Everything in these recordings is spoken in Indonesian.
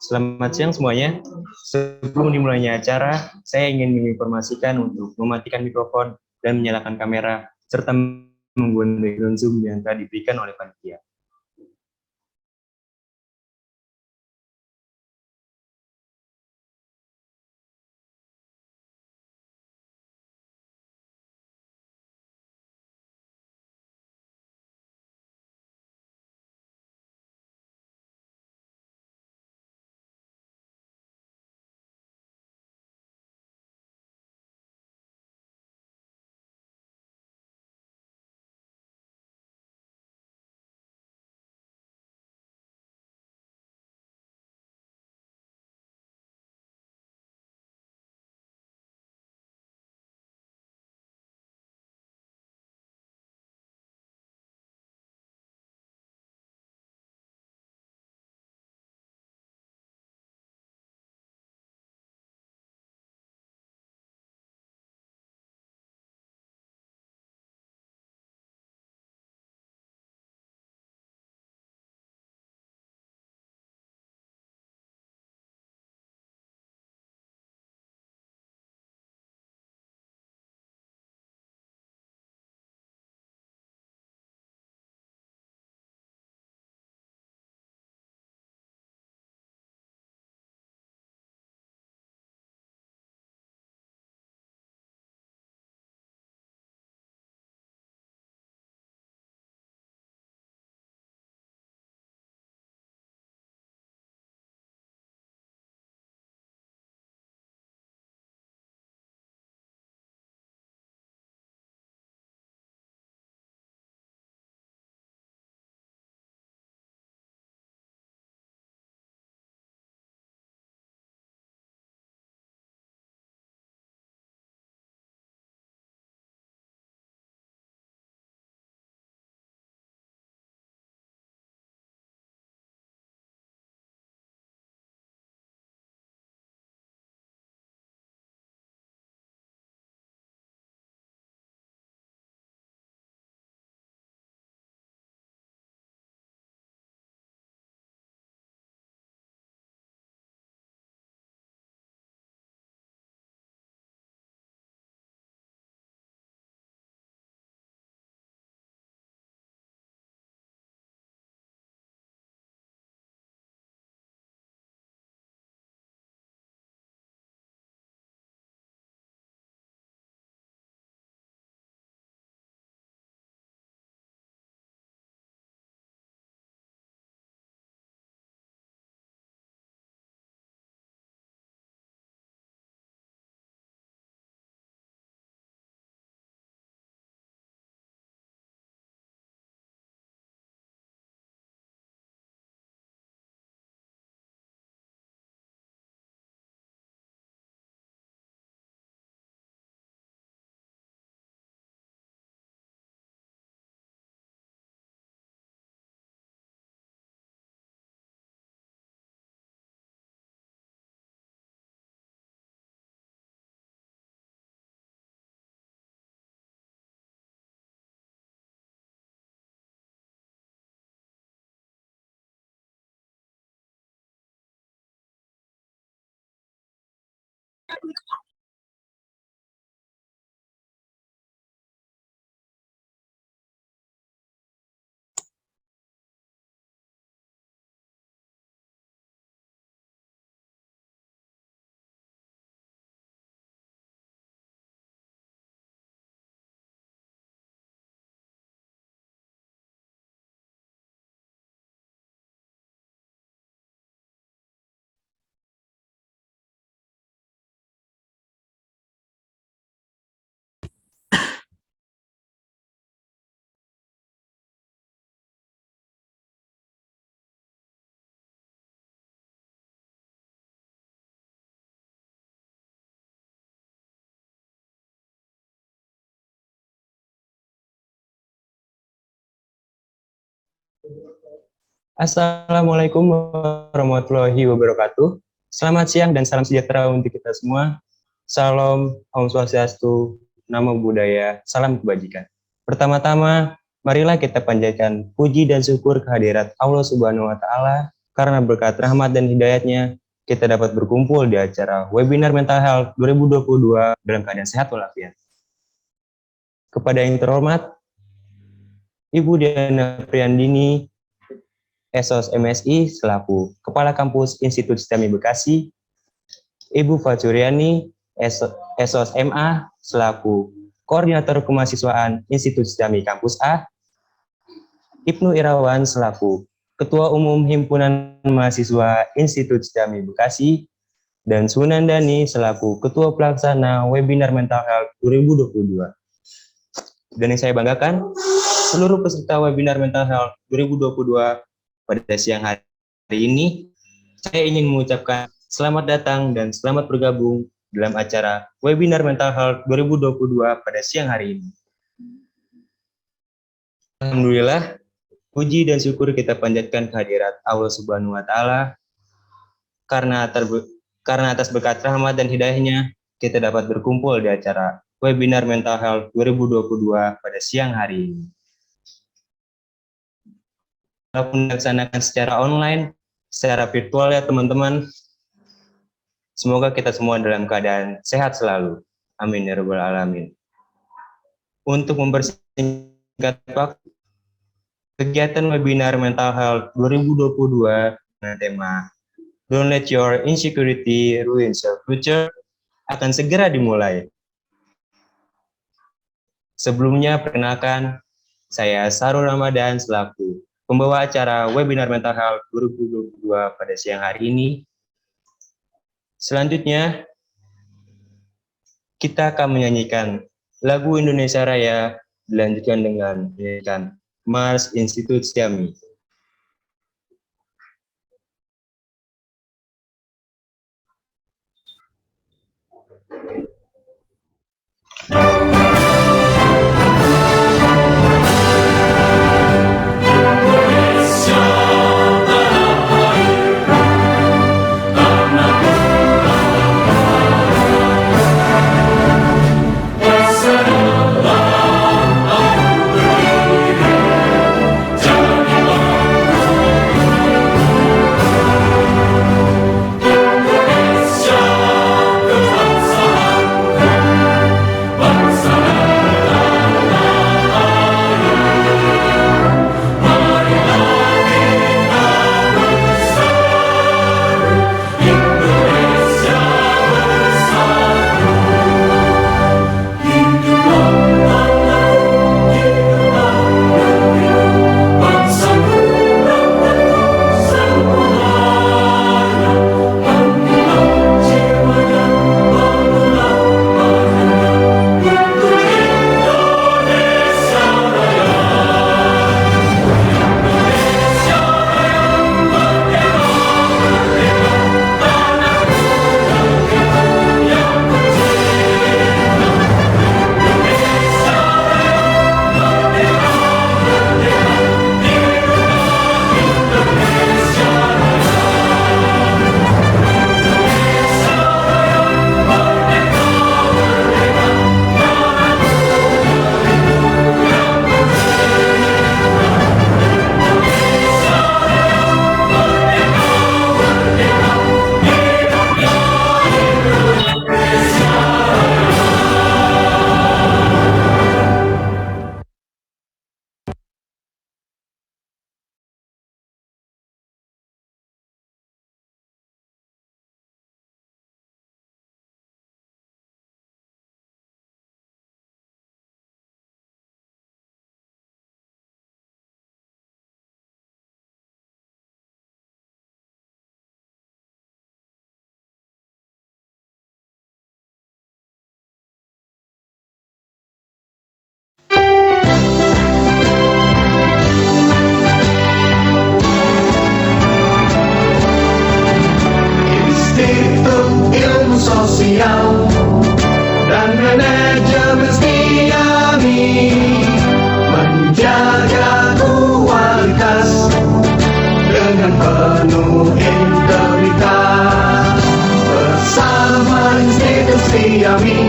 Selamat siang semuanya. Sebelum dimulainya acara, saya ingin menginformasikan untuk mematikan mikrofon dan menyalakan kamera, serta menggunakan background Zoom yang telah diberikan oleh panitia. Assalamualaikum warahmatullahi wabarakatuh. Selamat siang dan salam sejahtera untuk kita semua. Salam, Om Swastiastu, Namo Buddhaya, salam kebajikan. Pertama-tama, marilah kita panjatkan puji dan syukur kehadirat Allah Subhanahu wa Ta'ala Karena berkat rahmat dan hidayatnya, kita dapat berkumpul di acara webinar Mental Health 2022 dalam keadaan sehat walafiat. Kepada yang terhormat, Ibu Diana Priyandini, Esos MSI selaku Kepala Kampus Institut STEMI Bekasi, Ibu Faturiani, Esos MA selaku Koordinator Kemahasiswaan Institut STEMI Kampus A, Ibnu Irawan selaku Ketua Umum Himpunan Mahasiswa Institut STEMI Bekasi, dan Sunandani selaku Ketua Pelaksana Webinar Mental Health 2022. Dan yang saya banggakan, seluruh peserta Webinar Mental Health 2022 pada siang hari ini, saya ingin mengucapkan selamat datang dan selamat bergabung dalam acara Webinar Mental Health 2022 pada siang hari ini. Alhamdulillah, puji dan syukur kita panjatkan kehadirat Allah Subhanahu wa Ta'ala, karena atas berkat rahmat dan hidayahnya, kita dapat berkumpul di acara Webinar Mental Health 2022 pada siang hari ini. Walaupun dilaksanakan secara online, secara virtual ya teman-teman, semoga kita semua dalam keadaan sehat selalu. Amin ya rabbal alamin. Untuk mempersingkat waktu, kegiatan webinar Mental Health 2022 dengan tema Don't Let Your Insecurity Ruin Your Future akan segera dimulai. Sebelumnya, perkenalkan, saya Sarul Ramadan selaku pembawa acara webinar Mental Health 2022 pada siang hari ini. Selanjutnya, kita akan menyanyikan lagu Indonesia Raya dilanjutkan dengan menyanyikan Mars Institut STEMI. Sosial dan manajemen STEMI menjaga kualitas dengan penuh integritas. Bersama Institut STEMI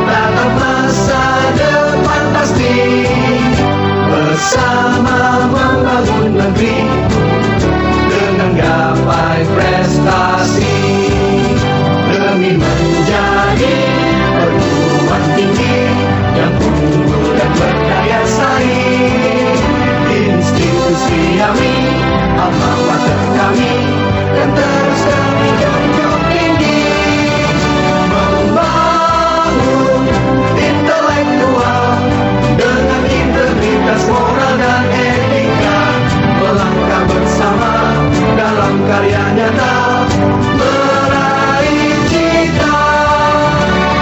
tatap masa depan pasti, bersama membangun negeri dalam karya nyata meraih cita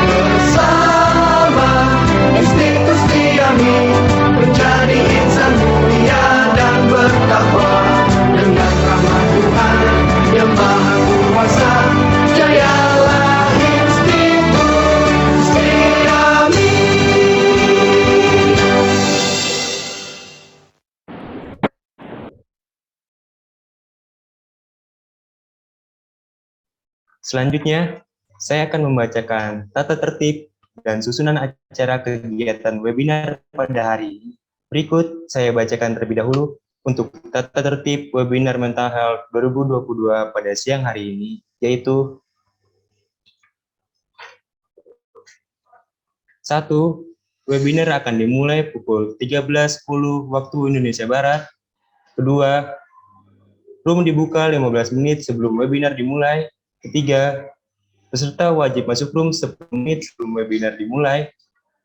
bersama institusi kami menjadi insan mulia dan bertakwa dengan rahmat Tuhan yang maha kuasa. Jayalah institusi kami. Selanjutnya, saya akan membacakan tata tertib dan susunan acara kegiatan webinar pada hari ini. Berikut saya bacakan terlebih dahulu untuk tata tertib webinar Mental Health 2022 pada siang hari ini, yaitu 1. Webinar akan dimulai pukul 13.10 waktu Indonesia Barat. 2. Room dibuka 15 menit sebelum webinar dimulai. 3. Peserta wajib masuk room 10 menit sebelum webinar dimulai.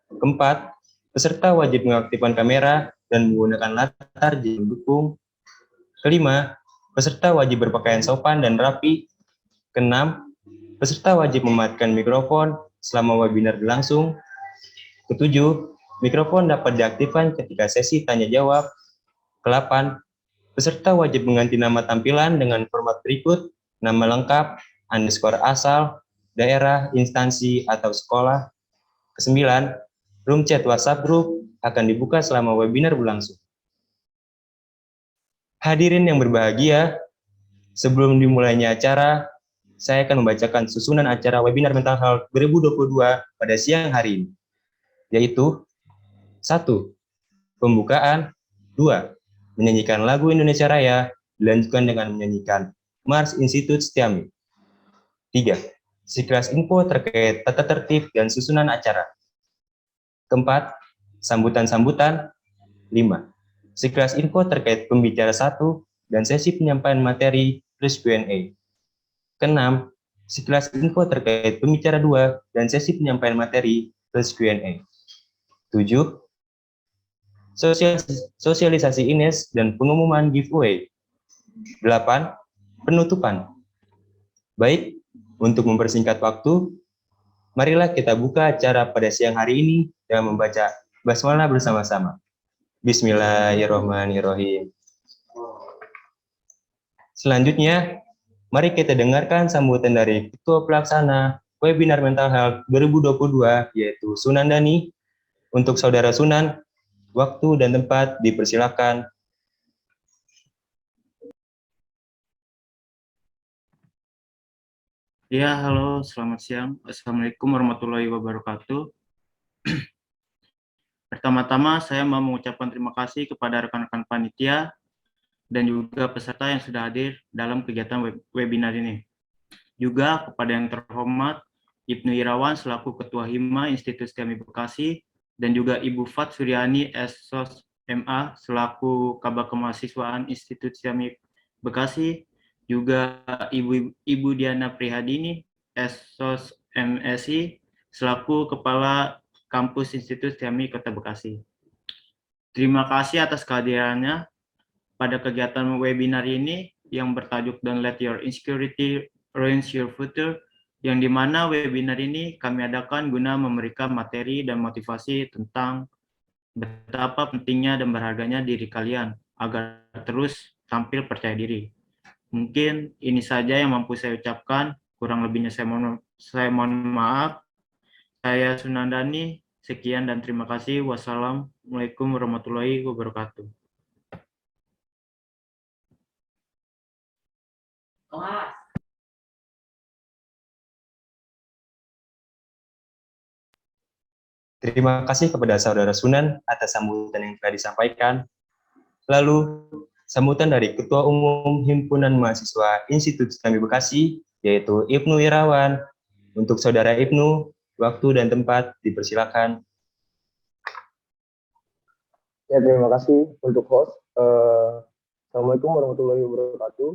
4. Peserta wajib mengaktifkan kamera dan menggunakan latar jika mendukung. 5. Peserta wajib berpakaian sopan dan rapi. 6. Peserta wajib mematikan mikrofon selama webinar berlangsung. 7. Mikrofon dapat diaktifkan ketika sesi tanya jawab. 8. Peserta wajib mengganti nama tampilan dengan format berikut: nama lengkap, underscore asal, daerah, instansi, atau sekolah. 9. Room chat WhatsApp group akan dibuka selama webinar berlangsung. Hadirin yang berbahagia, sebelum dimulainya acara, saya akan membacakan susunan acara webinar Mental Health 2022 pada siang hari ini, yaitu 1. Pembukaan. 2. Menyanyikan lagu Indonesia Raya, dilanjutkan dengan menyanyikan Mars Institut Setiami. 3. Sekilas info terkait tata tertib dan susunan acara. 4. Sambutan-sambutan. 5. Sekilas info terkait pembicara 1 dan sesi penyampaian materi plus Q&A. 6. Sekilas info terkait pembicara 2 dan sesi penyampaian materi plus Q&A. 7. Sosialisasi INES dan pengumuman giveaway. 8. Penutupan. Baik, untuk mempersingkat waktu, marilah kita buka acara pada siang hari ini dengan membaca basmalah bersama-sama. Bismillahirrahmanirrahim. Selanjutnya, mari kita dengarkan sambutan dari Ketua Pelaksana Webinar Mental Health 2022, yaitu Sunan Dani. Untuk Saudara Sunan, waktu dan tempat dipersilakan. Ya, halo, selamat siang. Assalamualaikum warahmatullahi wabarakatuh. Pertama-tama, saya mau mengucapkan terima kasih kepada rekan-rekan panitia dan juga peserta yang sudah hadir dalam kegiatan webinar ini. Juga kepada yang terhormat Ibnu Irawan selaku Ketua Hima Institut Setiami Bekasi dan juga Ibu Fat Suryani SSOS MA selaku Kabak Kemahasiswaan Institut Setiami Bekasi, juga Ibu Diana Prihadini, SSOS MSI, selaku Kepala Kampus Institut Setiami Kota Bekasi. Terima kasih atas kehadirannya pada kegiatan webinar ini yang bertajuk Don't Let Your Insecurity Ruin Your Future, yang dimana webinar ini kami adakan guna memberikan materi dan motivasi tentang betapa pentingnya dan berharganya diri kalian agar terus tampil percaya diri. Mungkin ini saja yang mampu saya ucapkan, kurang lebihnya saya mohon maaf. Saya Sunandani, sekian dan terima kasih. Wassalamualaikum warahmatullahi wabarakatuh. Terima kasih kepada Saudara Sunan atas sambutan yang telah disampaikan. Lalu, sambutan dari Ketua Umum Himpunan Mahasiswa Institut Setiami Bekasi, yaitu Ibnu Irawan. Untuk Saudara Ibnu, waktu dan tempat dipersilakan. Ya, terima kasih untuk host. Assalamualaikum warahmatullahi wabarakatuh.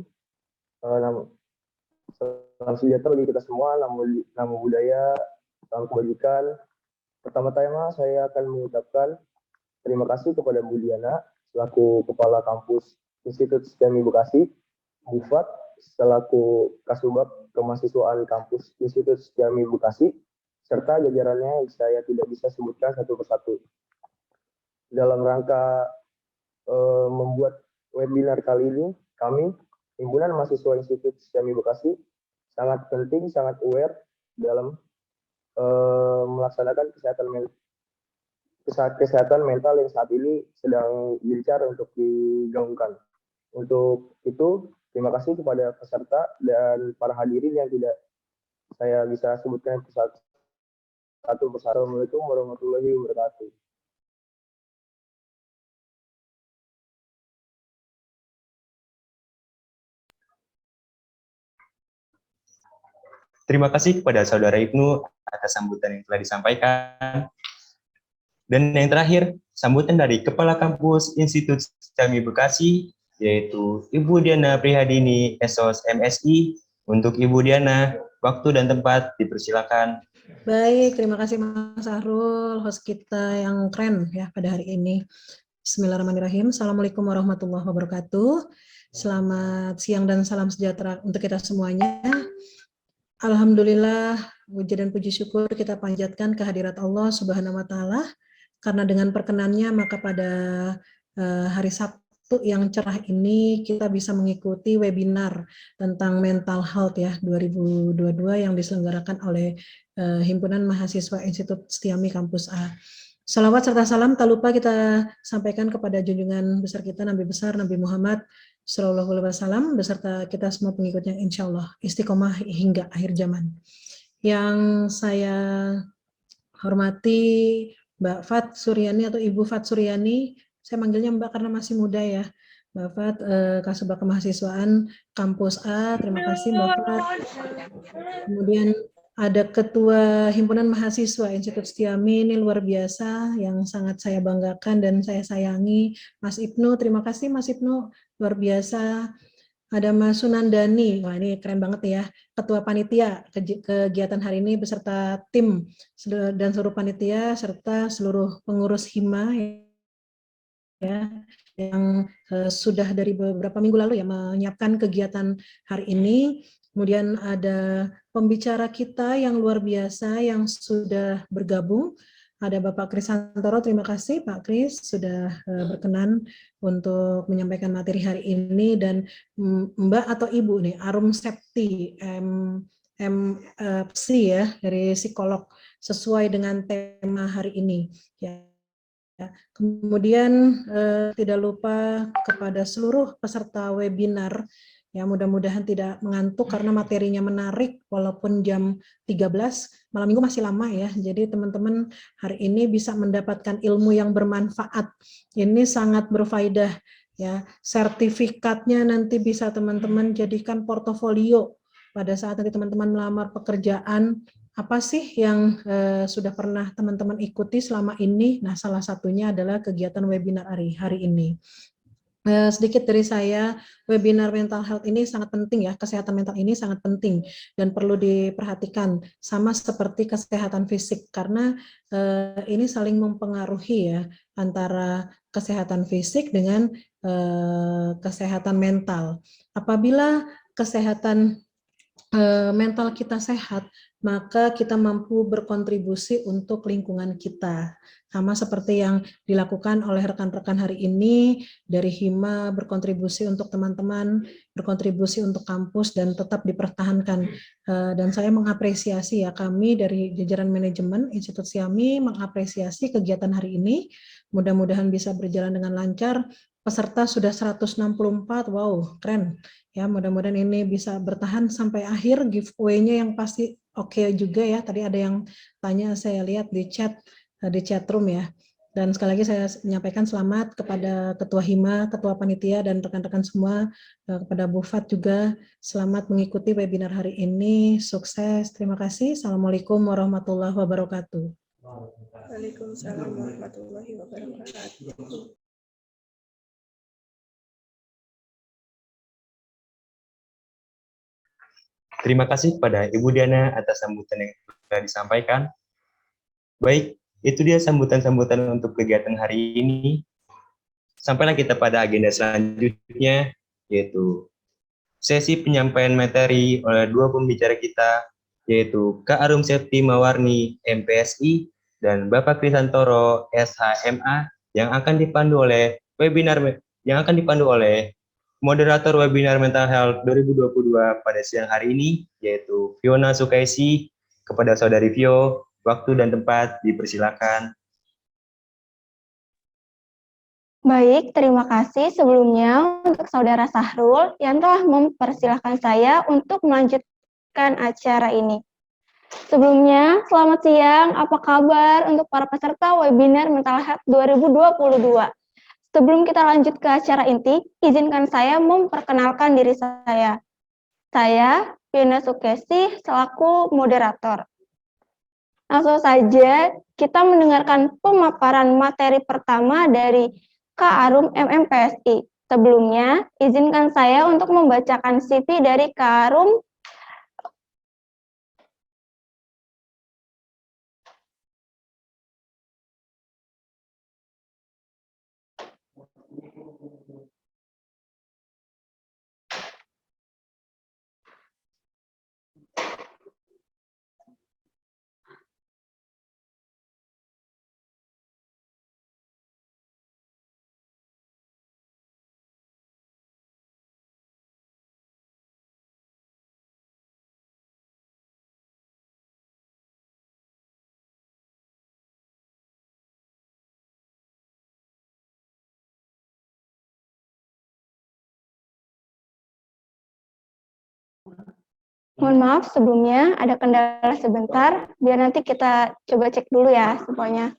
Salam sejahtera bagi kita semua, nama budaya, salam kebajikan. Pertama-tama saya akan mengucapkan terima kasih kepada Bu Diana selaku Kepala Kampus Institut Setiami Bekasi, Bu Fat selaku Kasubag Kemahasiswaan Kampus Institut Setiami Bekasi, serta jajarannya saya tidak bisa sebutkan satu persatu. Dalam rangka membuat webinar kali ini, kami, Himpunan Mahasiswa Institut Setiami Bekasi, sangat penting, sangat aware dalam melaksanakan kesehatan mental yang saat ini sedang gencar untuk digaungkan. Untuk itu, terima kasih kepada peserta dan para hadirin yang tidak saya bisa sebutkan satu persatu. Assalamualaikum warahmatullahi wabarakatuh. Terima kasih kepada Saudara Ibnu atas sambutan yang telah disampaikan. Dan yang terakhir, sambutan dari Kepala Kampus Institut Setiami Bekasi, yaitu Ibu Diana Prihadini, SOS MSI. Untuk Ibu Diana, waktu dan tempat dipersilakan. Baik, terima kasih Mas Sahrul, host kita yang keren ya pada hari ini. Bismillahirrahmanirrahim. Assalamualaikum warahmatullahi wabarakatuh. Selamat siang dan salam sejahtera untuk kita semuanya. Alhamdulillah, puji dan puji syukur kita panjatkan kehadirat Allah Subhanahu wa Ta'ala, karena dengan perkenannya maka pada hari Sabtu yang cerah ini kita bisa mengikuti webinar tentang mental health ya 2022 yang diselenggarakan oleh Himpunan Mahasiswa Institut Setiami Kampus A. Salawat serta salam tak lupa kita sampaikan kepada junjungan besar kita Nabi besar Nabi Muhammad Sallallahu Alaihi Wasallam beserta kita semua pengikutnya, insya Allah istiqomah hingga akhir zaman. Yang saya hormati Mbak Fat Suryani atau Ibu Fat Suryani, saya manggilnya Mbak karena masih muda ya. Mbak Fat, Kasubag Kemahasiswaan Kampus A, terima kasih Mbak Fat. Kemudian ada Ketua Himpunan Mahasiswa Institut Setiami, ini luar biasa, yang sangat saya banggakan dan saya sayangi, Mas Ibnu, terima kasih Mas Ibnu, luar biasa. Ada Mas Sunandani, wah ini keren banget ya, Ketua Panitia kegiatan hari ini beserta tim dan seluruh panitia serta seluruh pengurus Hima ya, yang sudah dari beberapa minggu lalu ya menyiapkan kegiatan hari ini. Kemudian ada pembicara kita yang luar biasa yang sudah bergabung. Ada Bapak Krisantoro, terima kasih Pak Kris sudah berkenan untuk menyampaikan materi hari ini, dan Mbak atau Ibu nih, Arum Septi, MC ya, dari psikolog, sesuai dengan tema hari ini. Ya. Kemudian tidak lupa kepada seluruh peserta webinar, ya mudah-mudahan tidak mengantuk karena materinya menarik walaupun jam 13, malam minggu masih lama ya, jadi teman-teman hari ini bisa mendapatkan ilmu yang bermanfaat, ini sangat berfaedah ya, sertifikatnya nanti bisa teman-teman jadikan portofolio pada saat nanti teman-teman melamar pekerjaan. Apa sih yang sudah pernah teman-teman ikuti selama ini? Nah, salah satunya adalah kegiatan webinar hari ini. Sedikit dari saya, webinar mental health ini sangat penting ya, kesehatan mental ini sangat penting dan perlu diperhatikan, sama seperti kesehatan fisik, karena ini saling mempengaruhi ya, antara kesehatan fisik dengan kesehatan mental. Apabila kesehatan mental kita sehat, maka kita mampu berkontribusi untuk lingkungan kita. Sama seperti yang dilakukan oleh rekan-rekan hari ini, dari Hima berkontribusi untuk teman-teman, berkontribusi untuk kampus, dan tetap dipertahankan. Dan saya mengapresiasi ya, kami dari jajaran manajemen Institut Setiami mengapresiasi kegiatan hari ini. Mudah-mudahan bisa berjalan dengan lancar. Peserta sudah 164, wow, keren. Ya, mudah-mudahan ini bisa bertahan sampai akhir, giveaway-nya yang pasti oke juga ya. Tadi ada yang tanya, saya lihat di chat room ya. Dan sekali lagi saya menyampaikan selamat kepada Ketua Hima, Ketua Panitia, dan rekan-rekan semua, kepada Bu Fat juga, selamat mengikuti webinar hari ini, sukses, terima kasih. Assalamualaikum warahmatullahi wabarakatuh. Waalaikumsalam warahmatullahi wabarakatuh. Terima kasih kepada Ibu Diana atas sambutan yang telah disampaikan. Baik, itu dia sambutan-sambutan untuk kegiatan hari ini. Sampailah kita pada agenda selanjutnya, yaitu sesi penyampaian materi oleh dua pembicara kita, yaitu Kak Arum Septi Mawarni, MPSI, dan Bapak Krisantoro, SHMA, yang akan dipandu oleh moderator webinar Mental Health 2022 pada siang hari ini, yaitu Fiona Sukaisi. Kepada Saudari Vio, waktu dan tempat dipersilakan. Baik, terima kasih sebelumnya untuk Saudara Sahrul yang telah mempersilahkan saya untuk melanjutkan acara ini. Sebelumnya, selamat siang, apa kabar untuk para peserta webinar Mental Health 2022? Sebelum kita lanjut ke acara inti, izinkan saya memperkenalkan diri saya. Saya, Fiona Sukesi, selaku moderator. Langsung saja, kita mendengarkan pemaparan materi pertama dari Kak Arum MMPSI. Sebelumnya, izinkan saya untuk membacakan CV dari Kak Arum. Mohon maaf sebelumnya ada kendala sebentar, biar nanti kita coba cek dulu ya semuanya.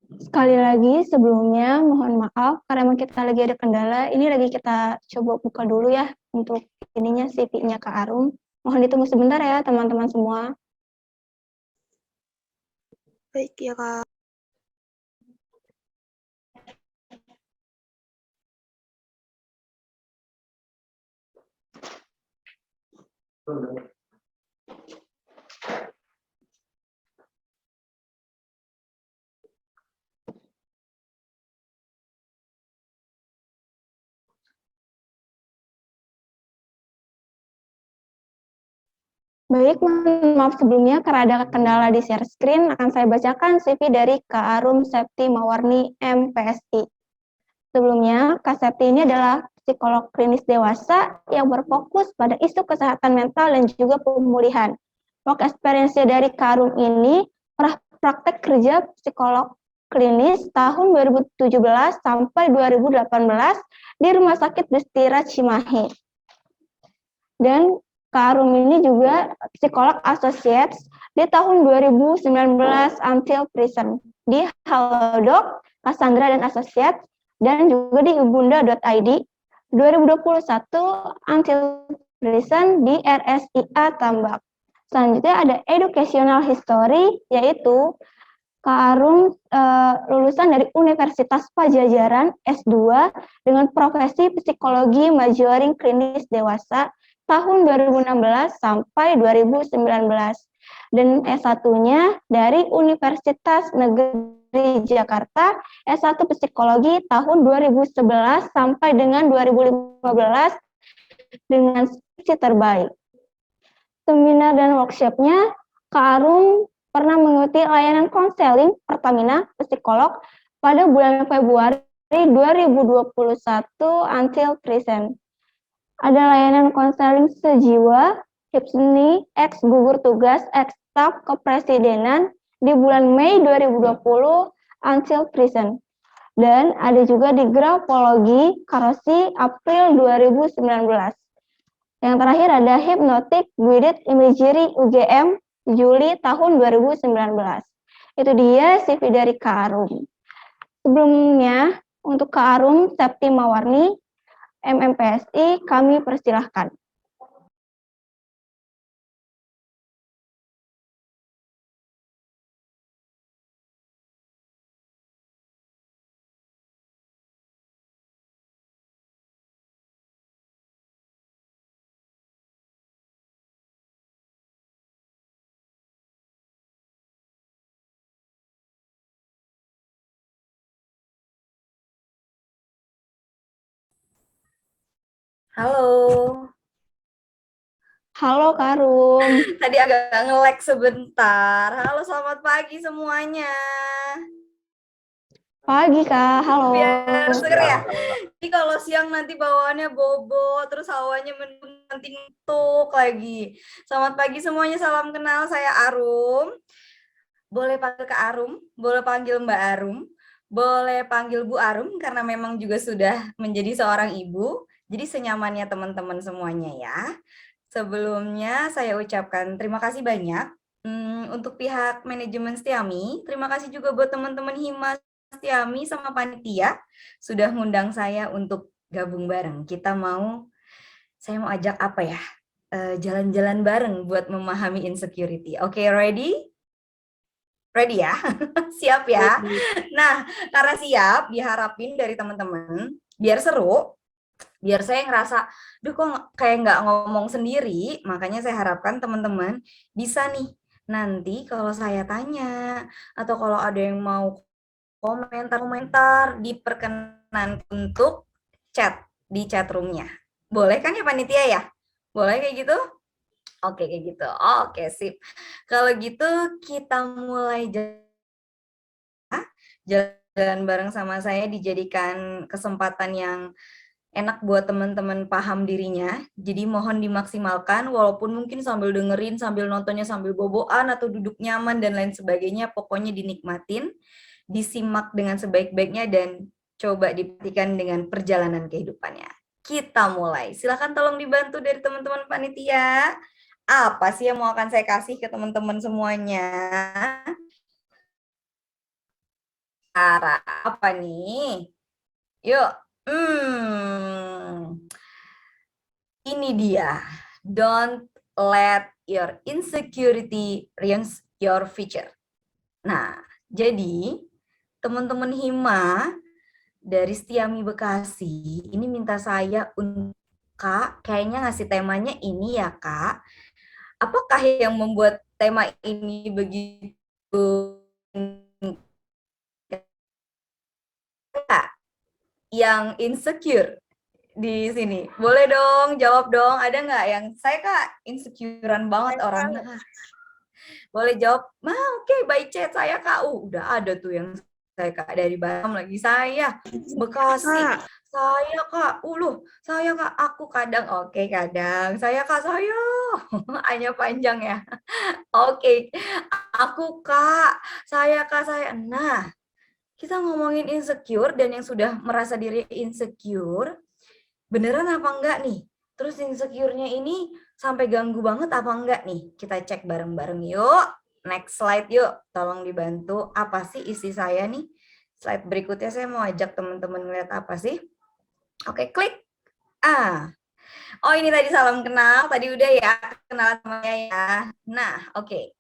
Sekali lagi sebelumnya mohon maaf karena memang kita lagi ada kendala. Ini lagi kita coba buka dulu ya untuk ininya CV-nya Kak Arum. Mohon ditunggu sebentar ya teman-teman semua. Baik ya Kak. Baik, maaf sebelumnya karena ada kendala di share screen, akan saya bacakan CV dari Kak Arum Septi Mawarni, MPSI. Sebelumnya, Kak Septi ini adalah psikolog klinis dewasa yang berfokus pada isu kesehatan mental dan juga pemulihan. Work experience dari Kak Arum ini pernah praktek kerja psikolog klinis tahun 2017 sampai 2018 di Rumah Sakit Dustira Cimahi. Dan Kak Arum ini juga psikolog associates di tahun 2019 until present di Halodoc, Cassandra dan Associates, dan juga di ibunda.id 2021 until present di RSIA Tambak. Selanjutnya ada educational history, yaitu Kak Arum lulusan dari Universitas Pajajaran S2 dengan profesi psikologi majoring klinis dewasa tahun 2016 sampai 2019 dan S1-nya dari Universitas Negeri Jakarta S1 Psikologi tahun 2011 sampai dengan 2015 dengan skripsi terbaik. Seminar dan workshop-nya Kak Arum pernah mengikuti layanan konseling Pertamina Psikolog pada bulan Februari 2021 until present. Ada layanan konseling sejiwa, HIPSNI, ex gugur tugas, ex staf kepresidenan di bulan Mei 2020 until present. Dan ada juga di grafologi Karosi April 2019. Yang terakhir ada Hypnotic Guided Imagery UGM Juli tahun 2019. Itu dia CV dari Kak Arum. Sebelumnya, untuk Kak Arum Septi Mawarni, MMPSI, kami persilahkan. Halo. Halo Kak Arum. Tadi agak nge-lag sebentar. Halo, selamat pagi semuanya. Pagi Kak, halo. Biar seger ya. Jadi kalau siang nanti bawaannya bobo, terus hawanya mendung, nanti ngantuk lagi. Selamat pagi semuanya, salam kenal. Saya Arum. Boleh panggil Kak Arum, boleh panggil Mbak Arum, boleh panggil Bu Arum karena memang juga sudah menjadi seorang ibu. Jadi senyamannya teman-teman semuanya ya. Sebelumnya saya ucapkan terima kasih banyak untuk pihak manajemen Setiami. Terima kasih juga buat teman-teman Hima Setiami sama panitia sudah ngundang saya untuk gabung bareng. Saya mau ajak apa ya? Jalan-jalan bareng buat memahami insecurity. Oke, ready? Ready ya? Siap ya? Nah, karena siap, diharapin dari teman-teman, biar seru, biar saya ngerasa, duh kok kayak nggak ngomong sendiri, makanya saya harapkan teman-teman bisa nih, nanti kalau saya tanya, atau kalau ada yang mau komentar, diperkenan untuk chat di chat room-nya. Boleh kan ya panitia ya? Boleh kayak gitu? Oke, kayak gitu. Oke, sip. Kalau gitu kita mulai jalan bareng sama saya, dijadikan kesempatan yang enak buat teman-teman paham dirinya. Jadi mohon dimaksimalkan, walaupun mungkin sambil dengerin, sambil nontonnya sambil boboan atau duduk nyaman dan lain sebagainya, pokoknya dinikmatin, disimak dengan sebaik-baiknya dan coba diperhatikan dengan perjalanan kehidupannya. Kita mulai. Silakan tolong dibantu dari teman-teman panitia. Apa sih yang mau akan saya kasih ke teman-teman semuanya? Cara apa nih? Yuk. Ini dia. Don't let your insecurity ruins your future. Nah, jadi teman-teman Hima dari Setiami Bekasi ini minta saya untuk Kak, kayaknya ngasih temanya ini ya Kak. Apakah yang membuat tema ini begitu Kak, yang insecure di sini? Boleh dong, jawab dong. Ada nggak yang saya Kak insecurean banget orangnya? Boleh jawab. Oke, by chat saya Kak. Udah ada tuh yang saya Kak dari Batam lagi. Saya Bekasi. Saya Kak. Saya Kak. Aku kadang. Oke, kadang. Saya Kak. Saya. Hanya panjang ya. Oke. Aku Kak. Saya Kak. Saya. Nah, kita ngomongin insecure dan yang sudah merasa diri insecure. Beneran apa enggak nih? Terus insecure-nya ini sampai ganggu banget apa enggak nih? Kita cek bareng-bareng yuk. Next slide yuk. Tolong dibantu. Apa sih isi saya nih? Slide berikutnya saya mau ajak teman-teman ngeliat apa sih? Oke, klik. Oh ini tadi salam kenal. Tadi udah ya kenalan namanya ya. Nah, oke.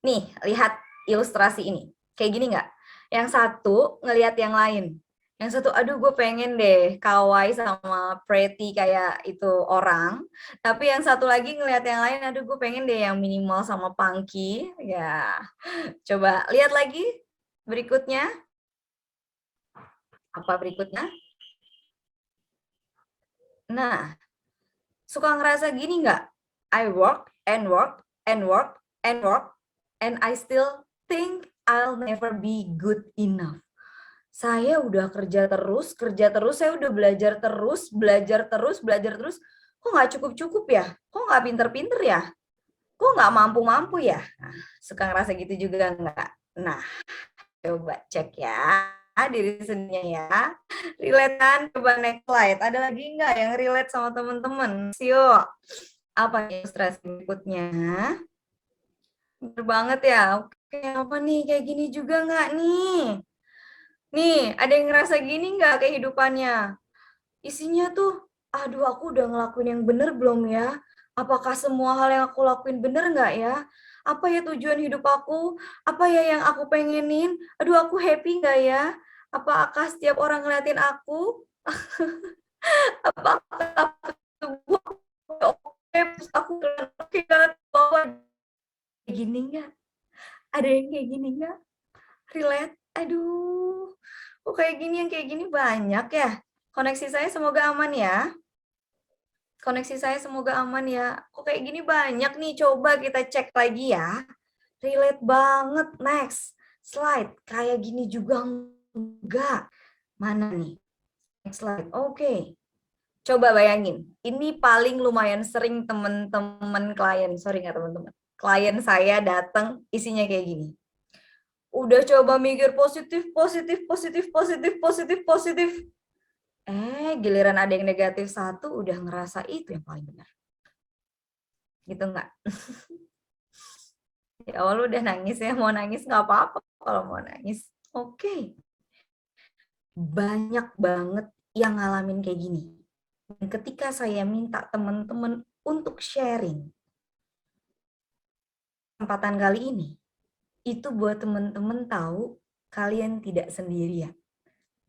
Nih, lihat ilustrasi ini. Kayak gini nggak? Yang satu ngelihat yang lain. Yang satu, aduh gue pengen deh kawaii sama pretty kayak itu orang. Tapi yang satu lagi ngelihat yang lain, aduh gue pengen deh yang minimal sama punky. Ya, coba lihat lagi berikutnya. Apa berikutnya? Nah, suka ngerasa gini nggak? I work and work and work and work and I still think I'll never be good enough. Saya udah kerja terus, saya udah belajar terus, belajar terus, kok nggak cukup-cukup ya? Kok nggak pinter-pinter ya? Kok nggak mampu-mampu ya? Nah, suka ngerasa gitu juga nggak? Nah, coba cek ya. diri sendiri ya. Relate kan? Coba next slide. Ada lagi nggak yang relate sama teman-teman? Yuk. Apa ilustrasi berikutnya? Bener banget ya. Oke, apa nih? Kayak gini juga nggak nih? Nih, ada yang ngerasa gini nggak kehidupannya? Isinya tuh, aduh aku udah ngelakuin yang bener belum ya? Apakah semua hal yang aku lakuin bener nggak ya? Apa ya tujuan hidup aku? Apa ya yang aku pengenin? Aduh aku happy nggak ya? Apakah setiap orang ngeliatin aku? Apakah tubuh aku oke? Terus aku oke banget bawah. Kayak gini nggak? Ada yang kayak gini nggak? Relate? Aduh, kok yang kayak gini banyak ya? Koneksi saya semoga aman ya. Koneksi saya semoga aman ya. Kok kayak gini banyak nih, coba kita cek lagi ya. Relate banget, next slide. Kayak gini juga enggak. Mana nih? Next slide, oke. Coba bayangin, ini paling lumayan sering teman-teman klien, sorry nggak teman-teman. Klien saya datang isinya kayak gini. Udah coba mikir positif, giliran ada yang negatif satu, udah ngerasa itu yang paling benar. Gitu nggak? Di awal udah nangis ya, mau nangis nggak apa-apa kalau mau nangis. Oke. Banyak banget yang ngalamin kayak gini. Dan ketika saya minta teman-teman untuk sharing kesempatan kali ini, itu buat teman-teman tahu kalian tidak sendirian.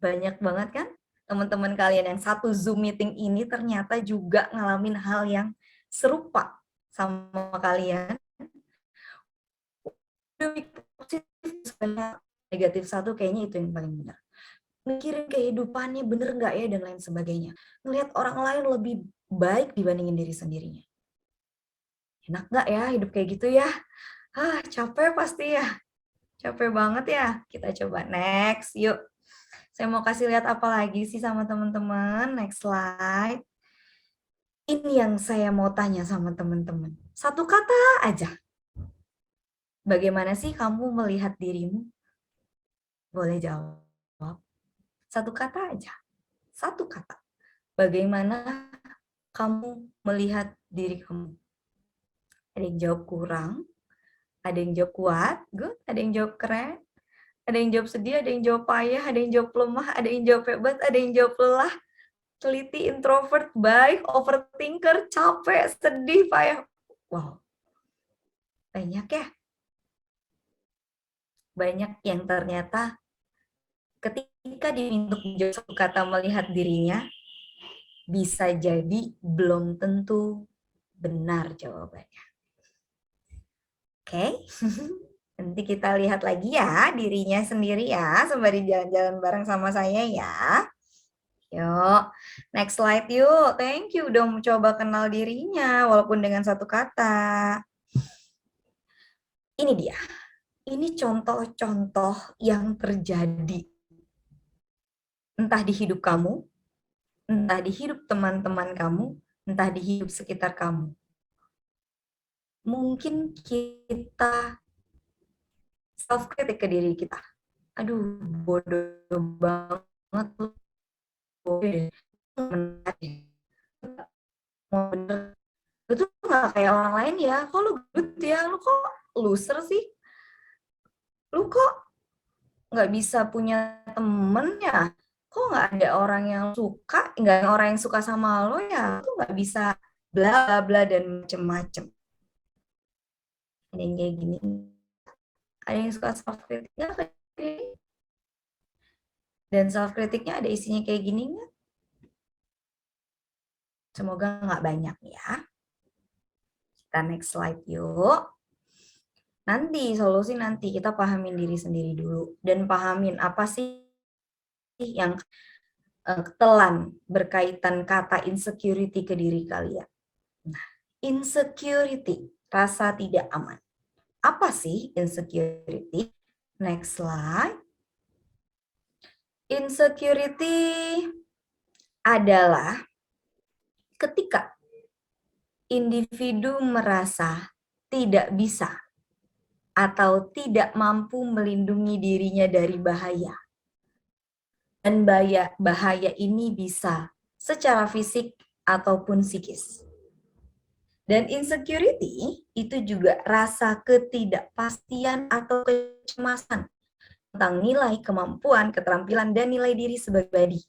Banyak banget kan teman-teman kalian yang satu Zoom meeting ini ternyata juga ngalamin hal yang serupa sama kalian. Negatif satu kayaknya itu yang paling benar. Mikirin kehidupannya bener nggak ya dan lain sebagainya. Ngelihat orang lain lebih baik dibandingin diri sendirinya. Enak nggak ya hidup kayak gitu ya? Capek pasti ya. Capek banget ya. Kita coba next, yuk. Saya mau kasih lihat apa lagi sih sama teman-teman. Next slide. Ini yang saya mau tanya sama teman-teman. Satu kata aja. Bagaimana sih kamu melihat dirimu? Boleh jawab. Satu kata aja. Satu kata. Bagaimana kamu melihat diri kamu? Ada yang jawab kurang, ada yang jawab kuat, good, ada yang jawab keren, ada yang jawab sedih, ada yang jawab payah, ada yang jawab lemah, ada yang jawab hebat, ada yang jawab lelah, teliti, introvert, baik, overthinker, capek, sedih, payah. Wow, banyak ya. Banyak yang ternyata ketika diminta menjawab satu kata melihat dirinya, bisa jadi belum tentu benar jawabannya. Oke, nanti kita lihat lagi ya dirinya sendiri ya, sembari jalan-jalan bareng sama saya ya. Yuk, next slide yuk. Thank you udah mencoba kenal dirinya, walaupun dengan satu kata. Ini dia. Ini contoh-contoh yang terjadi. Entah di hidup kamu, entah di hidup teman-teman kamu, entah di hidup sekitar kamu. Mungkin kita self-kritik ke diri kita. Aduh, bodoh banget lu. Lu tuh gak kayak orang lain ya. Kok lu good ya? Lu kok loser sih? Lu kok gak bisa punya temen ya? Kok gak ada orang yang suka? Gak ada orang yang suka sama lo ya? Lu gak bisa bla bla bla dan macem-macem. Ada yang kayak gini. Ada yang suka self-kritiknya kayak gini. Dan self-kritiknya ada isinya kayak gini nggak? Semoga nggak banyak ya. Kita next slide yuk. Nanti, solusi nanti kita pahamin diri sendiri dulu. Dan pahamin apa sih yang telan berkaitan kata insecurity ke diri kalian. Nah, insecurity, rasa tidak aman. Apa sih insecurity? Next slide. Insecurity adalah ketika individu merasa tidak bisa atau tidak mampu melindungi dirinya dari bahaya Dan bahaya ini bisa secara fisik ataupun psikis. Dan insecurity itu juga rasa ketidakpastian atau kecemasan tentang nilai, kemampuan, keterampilan, dan nilai diri sebagai pribadi.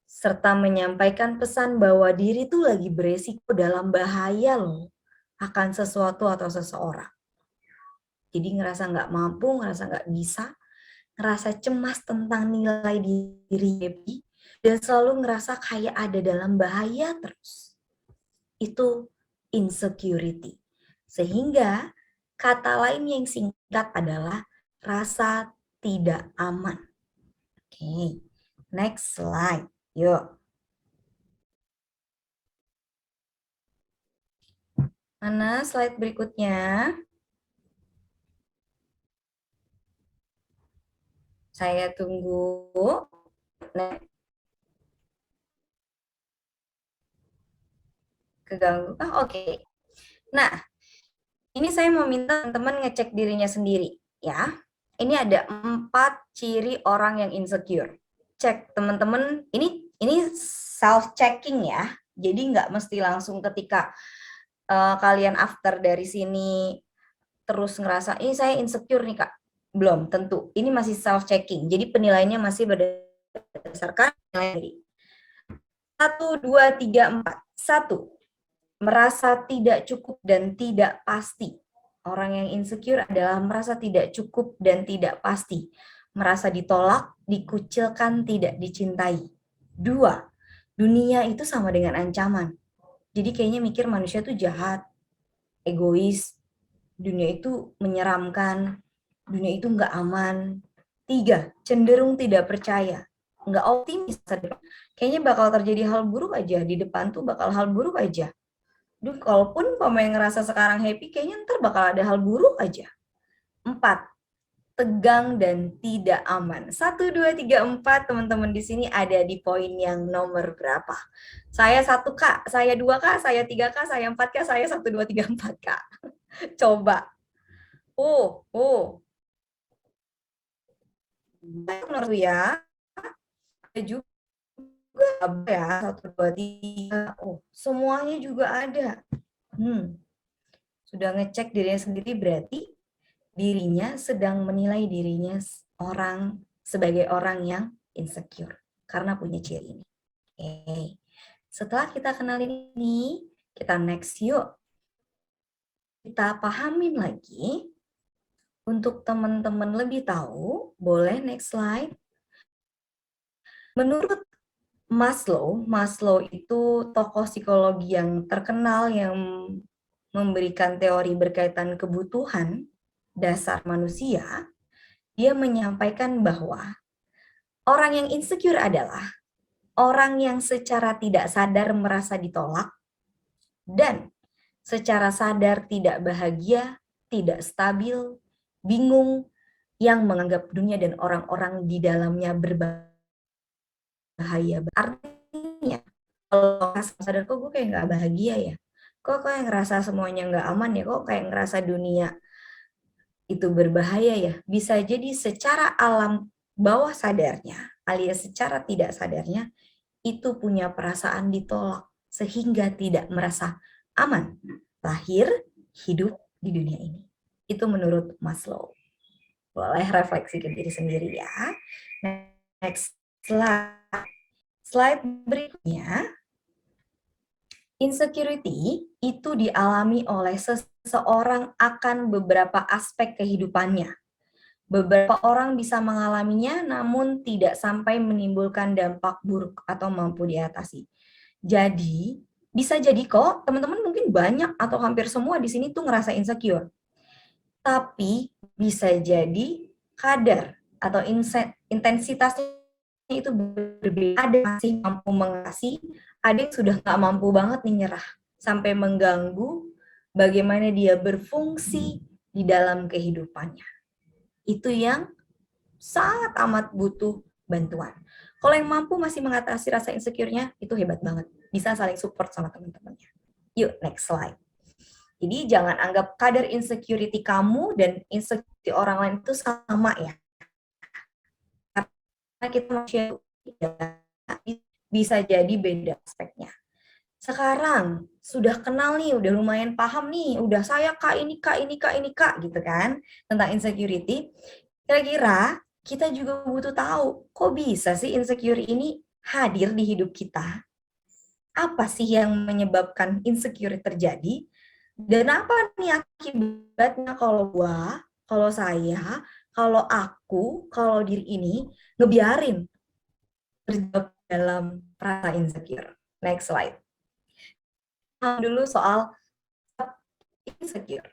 Serta menyampaikan pesan bahwa diri itu lagi beresiko dalam bahaya loh akan sesuatu atau seseorang. Jadi ngerasa nggak mampu, ngerasa nggak bisa, ngerasa cemas tentang nilai diri, dan selalu ngerasa kayak ada dalam bahaya terus. Itu insecurity. Sehingga kata lain yang singkat adalah rasa tidak aman. Oke, next slide. Yuk. Mana slide berikutnya? Saya tunggu. Keganggu. Oke. Nah, ini saya mau minta teman-teman ngecek dirinya sendiri, ya. Ini ada 4 ciri orang yang insecure. Cek teman-teman, ini self checking ya. Jadi nggak mesti langsung ketika kalian after dari sini terus ngerasa ini saya insecure nih Kak. Belum tentu. Ini masih self checking. Jadi penilaiannya masih berdasarkan nilai diri. 1 2 3 4. 1. Merasa tidak cukup dan tidak pasti. Orang yang insecure adalah merasa tidak cukup dan tidak pasti. Merasa ditolak, dikucilkan, tidak dicintai. 2. Dunia itu sama dengan ancaman. Jadi kayaknya mikir manusia itu jahat, egois, dunia itu menyeramkan, dunia itu nggak aman. 3. Cenderung tidak percaya, nggak optimis. Kayaknya bakal terjadi hal buruk aja, di depan tuh bakal hal buruk aja. Duh, kalaupun pemain ngerasa sekarang happy, kayaknya ntar bakal ada hal buruk aja. 4. Tegang dan tidak aman. 1, 2, 3, 4, teman-teman di sini ada di poin yang nomor berapa? Saya 1 Kak, saya 2 Kak, saya 3 Kak, saya 4 Kak, saya 1, 2, 3, 4 Kak. Coba. Baik menurut ya. Ada juga ya, 1, 2, 3. Semuanya juga ada. Sudah ngecek dirinya sendiri, berarti dirinya sedang menilai dirinya sebagai orang yang insecure karena punya ciri ini. Oke. Setelah kita kenal ini, kita next yuk. Kita pahamin lagi. Untuk teman-teman lebih tahu, boleh next slide. Menurut Maslow itu tokoh psikologi yang terkenal yang memberikan teori berkaitan kebutuhan dasar manusia. Dia menyampaikan bahwa orang yang insecure adalah orang yang secara tidak sadar merasa ditolak dan secara sadar tidak bahagia, tidak stabil, bingung, yang menganggap dunia dan orang-orang di dalamnya berbahaya. Artinya, kalau sadar kok gue kayak nggak bahagia ya, kok kayak ngerasa semuanya nggak aman ya, kok kayak ngerasa dunia itu berbahaya ya. Bisa jadi secara alam bawah sadarnya, alias secara tidak sadarnya, itu punya perasaan ditolak, sehingga tidak merasa aman lahir, hidup di dunia ini. Itu menurut Maslow. Boleh refleksi ke diri sendiri ya. Next slide. Slide berikutnya. Insecurity itu dialami oleh seseorang akan beberapa aspek kehidupannya. Beberapa orang bisa mengalaminya namun tidak sampai menimbulkan dampak buruk atau mampu diatasi. Jadi, bisa jadi kok teman-teman mungkin banyak atau hampir semua di sini tuh ngerasa insecure. Tapi bisa jadi kadar atau intensitasnya itu berbeda. Ada yang masih mampu mengatasi, ada yang sudah nggak mampu banget nih nyerah, sampai mengganggu bagaimana dia berfungsi di dalam kehidupannya. Itu yang sangat amat butuh bantuan. Kalau yang mampu masih mengatasi rasa insecure-nya, itu hebat banget. Bisa saling support sama teman-temannya. Yuk, next slide. Jadi jangan anggap kadar insecurity kamu dan insecurity orang lain itu sama ya. kita manusia bisa jadi beda aspeknya. Sekarang sudah kenal nih, udah lumayan paham nih, udah saya kak ini gitu kan tentang insecurity. Kira-kira kita juga butuh tahu, kok bisa sih insecure ini hadir di hidup kita? Apa sih yang menyebabkan insecure terjadi? Dan apa nih akibatnya kalau kalau saya, kalau aku, kalau diri ini ngebiarin terjebak dalam rasa insecure. Next slide. Dulu soal insecure.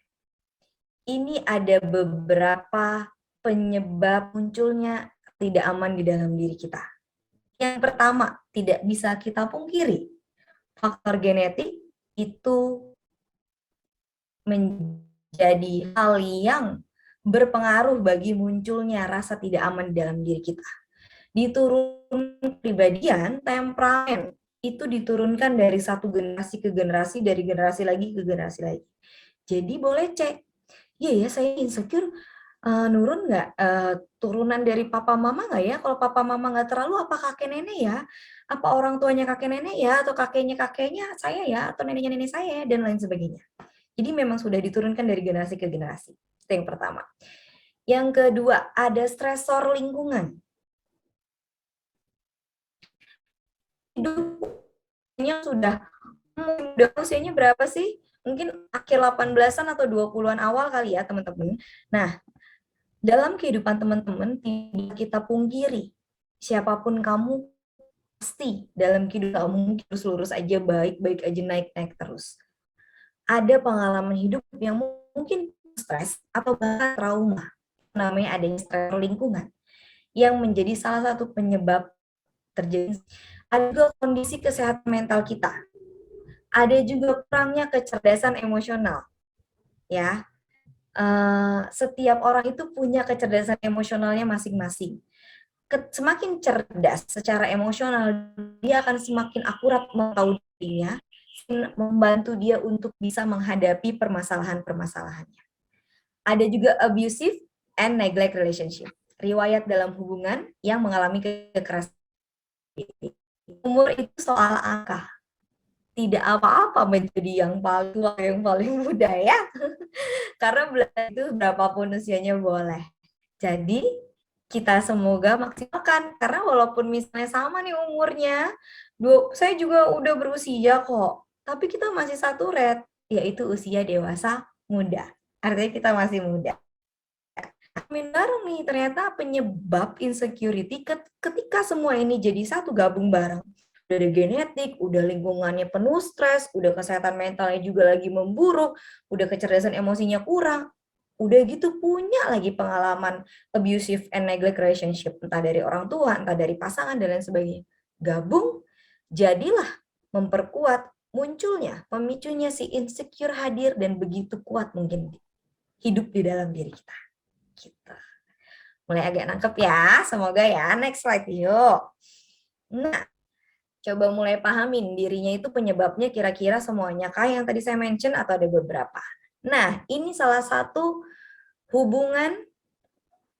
Ini ada beberapa penyebab munculnya tidak aman di dalam diri kita. Yang pertama, tidak bisa kita pungkiri, faktor genetik itu menjadi hal yang berpengaruh bagi munculnya rasa tidak aman di dalam diri kita. Diturun kepribadian, temperamen, itu diturunkan dari satu generasi ke generasi, dari generasi lagi ke generasi lagi. Jadi boleh cek, ya saya insecure, nurun nggak? Turunan dari papa mama nggak ya? Kalau papa mama nggak terlalu, apa kakek nenek ya? Apa orang tuanya kakek nenek ya? Atau kakeknya saya ya? Atau neneknya nenek saya? Dan lain sebagainya. Jadi memang sudah diturunkan dari generasi ke generasi. Itu yang pertama. Yang kedua, ada stresor lingkungan. Hidupnya sudah usianya berapa sih? Mungkin akhir 18-an atau 20-an awal kali ya, teman-teman. Nah, dalam kehidupan teman-teman tidak kita pungkiri, siapapun kamu pasti dalam kehidupan kamu mungkin lurus aja, baik-baik aja, naik-naik terus. Ada pengalaman hidup yang mungkin stres atau bahkan trauma, namanya adanya stres lingkungan, yang menjadi salah satu penyebab terjadi. Ada juga kondisi kesehatan mental kita. Ada juga kurangnya kecerdasan emosional. Ya, setiap orang itu punya kecerdasan emosionalnya masing-masing. Semakin cerdas secara emosional, dia akan semakin akurat mengetahui dirinya, membantu dia untuk bisa menghadapi permasalahan-permasalahannya. Ada juga abusive and neglect relationship. Riwayat dalam hubungan yang mengalami kekerasan. Umur itu soal angka. Tidak apa-apa menjadi yang paling tua, yang paling muda ya. Karena belajar itu berapapun usianya boleh. Jadi kita semoga maksimalkan. Karena walaupun misalnya sama nih umurnya, saya juga udah berusia kok. Tapi kita masih satu rate, yaitu usia dewasa muda. Artinya kita masih muda. Bareng nih, ternyata penyebab insecurity ketika semua ini jadi satu, gabung bareng. Udah ada genetik, udah lingkungannya penuh stres, udah kesehatan mentalnya juga lagi memburuk, udah kecerdasan emosinya kurang, udah gitu punya lagi pengalaman abusive and neglect relationship, entah dari orang tua, entah dari pasangan, dan lain sebagainya. Gabung, jadilah memperkuat munculnya, pemicunya si insecure hadir dan begitu kuat mungkin hidup di dalam diri kita. Gitu. Mulai agak nangkep ya, semoga ya. Next slide yuk. Nah, coba mulai pahamin dirinya itu penyebabnya kira-kira semuanya kah yang tadi saya mention atau ada beberapa. Nah, ini salah satu hubungan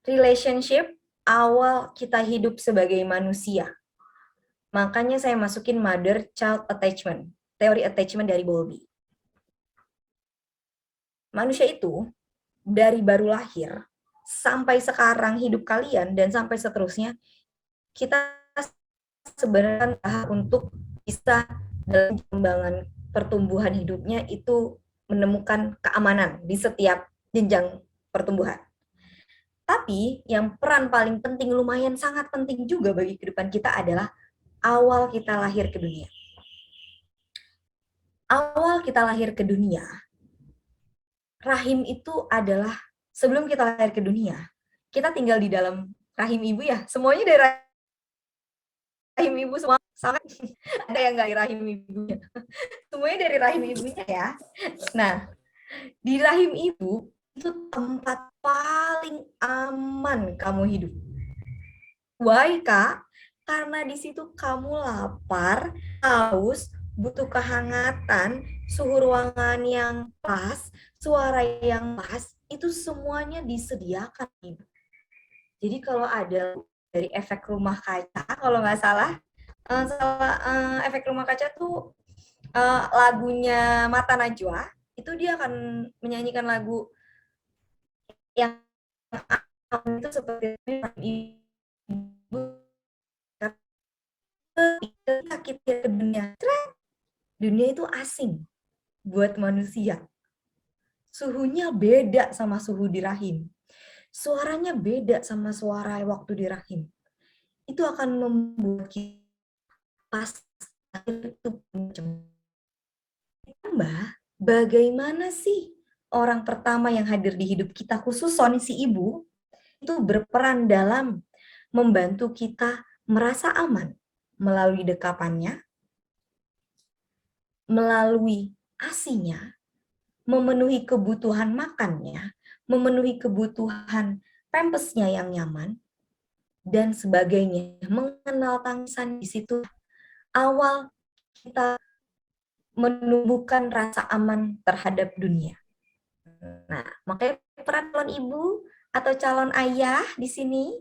relationship awal kita hidup sebagai manusia. Makanya saya masukin mother-child attachment, teori attachment dari Bowlby. Manusia itu dari baru lahir sampai sekarang hidup kalian dan sampai seterusnya, kita sebenarnya untuk bisa dalam perkembangan pertumbuhan hidupnya itu menemukan keamanan di setiap jenjang pertumbuhan. Tapi yang peran paling penting, lumayan sangat penting juga bagi kehidupan kita adalah awal kita lahir ke dunia. Awal kita lahir ke dunia, rahim itu adalah sebelum kita lahir ke dunia, kita tinggal di dalam rahim ibu ya. Semuanya dari rahim ibu semua. Sangat ada yang nggak di rahim ibunya. Semuanya dari rahim ibunya ya. Nah, di rahim ibu itu tempat paling aman kamu hidup. Why, Kak? Karena di situ kamu lapar, haus, butuh kehangatan, suhu ruangan yang pas, suara yang pas, itu semuanya disediakan. Jadi kalau ada dari Efek Rumah Kaca kalau nggak salah. Efek Rumah Kaca tuh lagunya Mata Najwa, itu dia akan menyanyikan lagu yang itu seperti ibu ketika kita ke dunia itu asing buat manusia. Suhunya beda sama suhu di rahim. Suaranya beda sama suara waktu di rahim. Itu akan membuat kita pas itu Mbak, bagaimana sih orang pertama yang hadir di hidup kita, khusus si ibu, itu berperan dalam membantu kita merasa aman melalui dekapannya, melalui ASI-nya, memenuhi kebutuhan makannya, memenuhi kebutuhan pampers-nya yang nyaman, dan sebagainya. Mengenal tangisan di situ awal kita menumbuhkan rasa aman terhadap dunia. Nah, makanya peran calon ibu atau calon ayah di sini